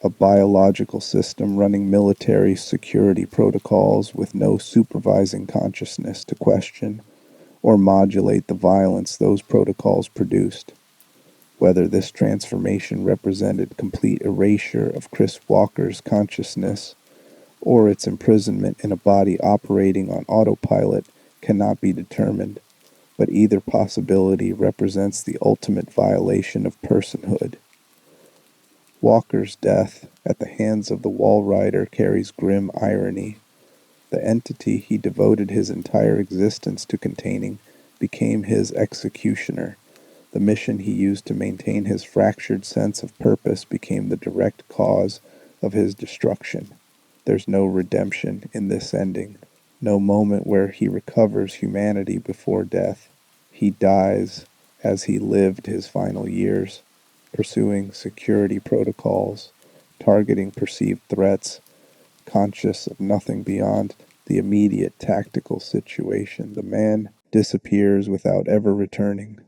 a biological system running military security protocols with no supervising consciousness to question or modulate the violence those protocols produced. Whether this transformation represented complete erasure of Chris Walker's consciousness or its imprisonment in a body operating on autopilot cannot be determined, but either possibility represents the ultimate violation of personhood. Walker's death at the hands of the Walrider carries grim irony. The entity he devoted his entire existence to containing became his executioner. The mission he used to maintain his fractured sense of purpose became the direct cause of his destruction. There's no redemption in this ending, no moment where he recovers humanity before death. He dies as he lived his final years, pursuing security protocols, targeting perceived threats, conscious of nothing beyond the immediate tactical situation. The man disappears without ever returning.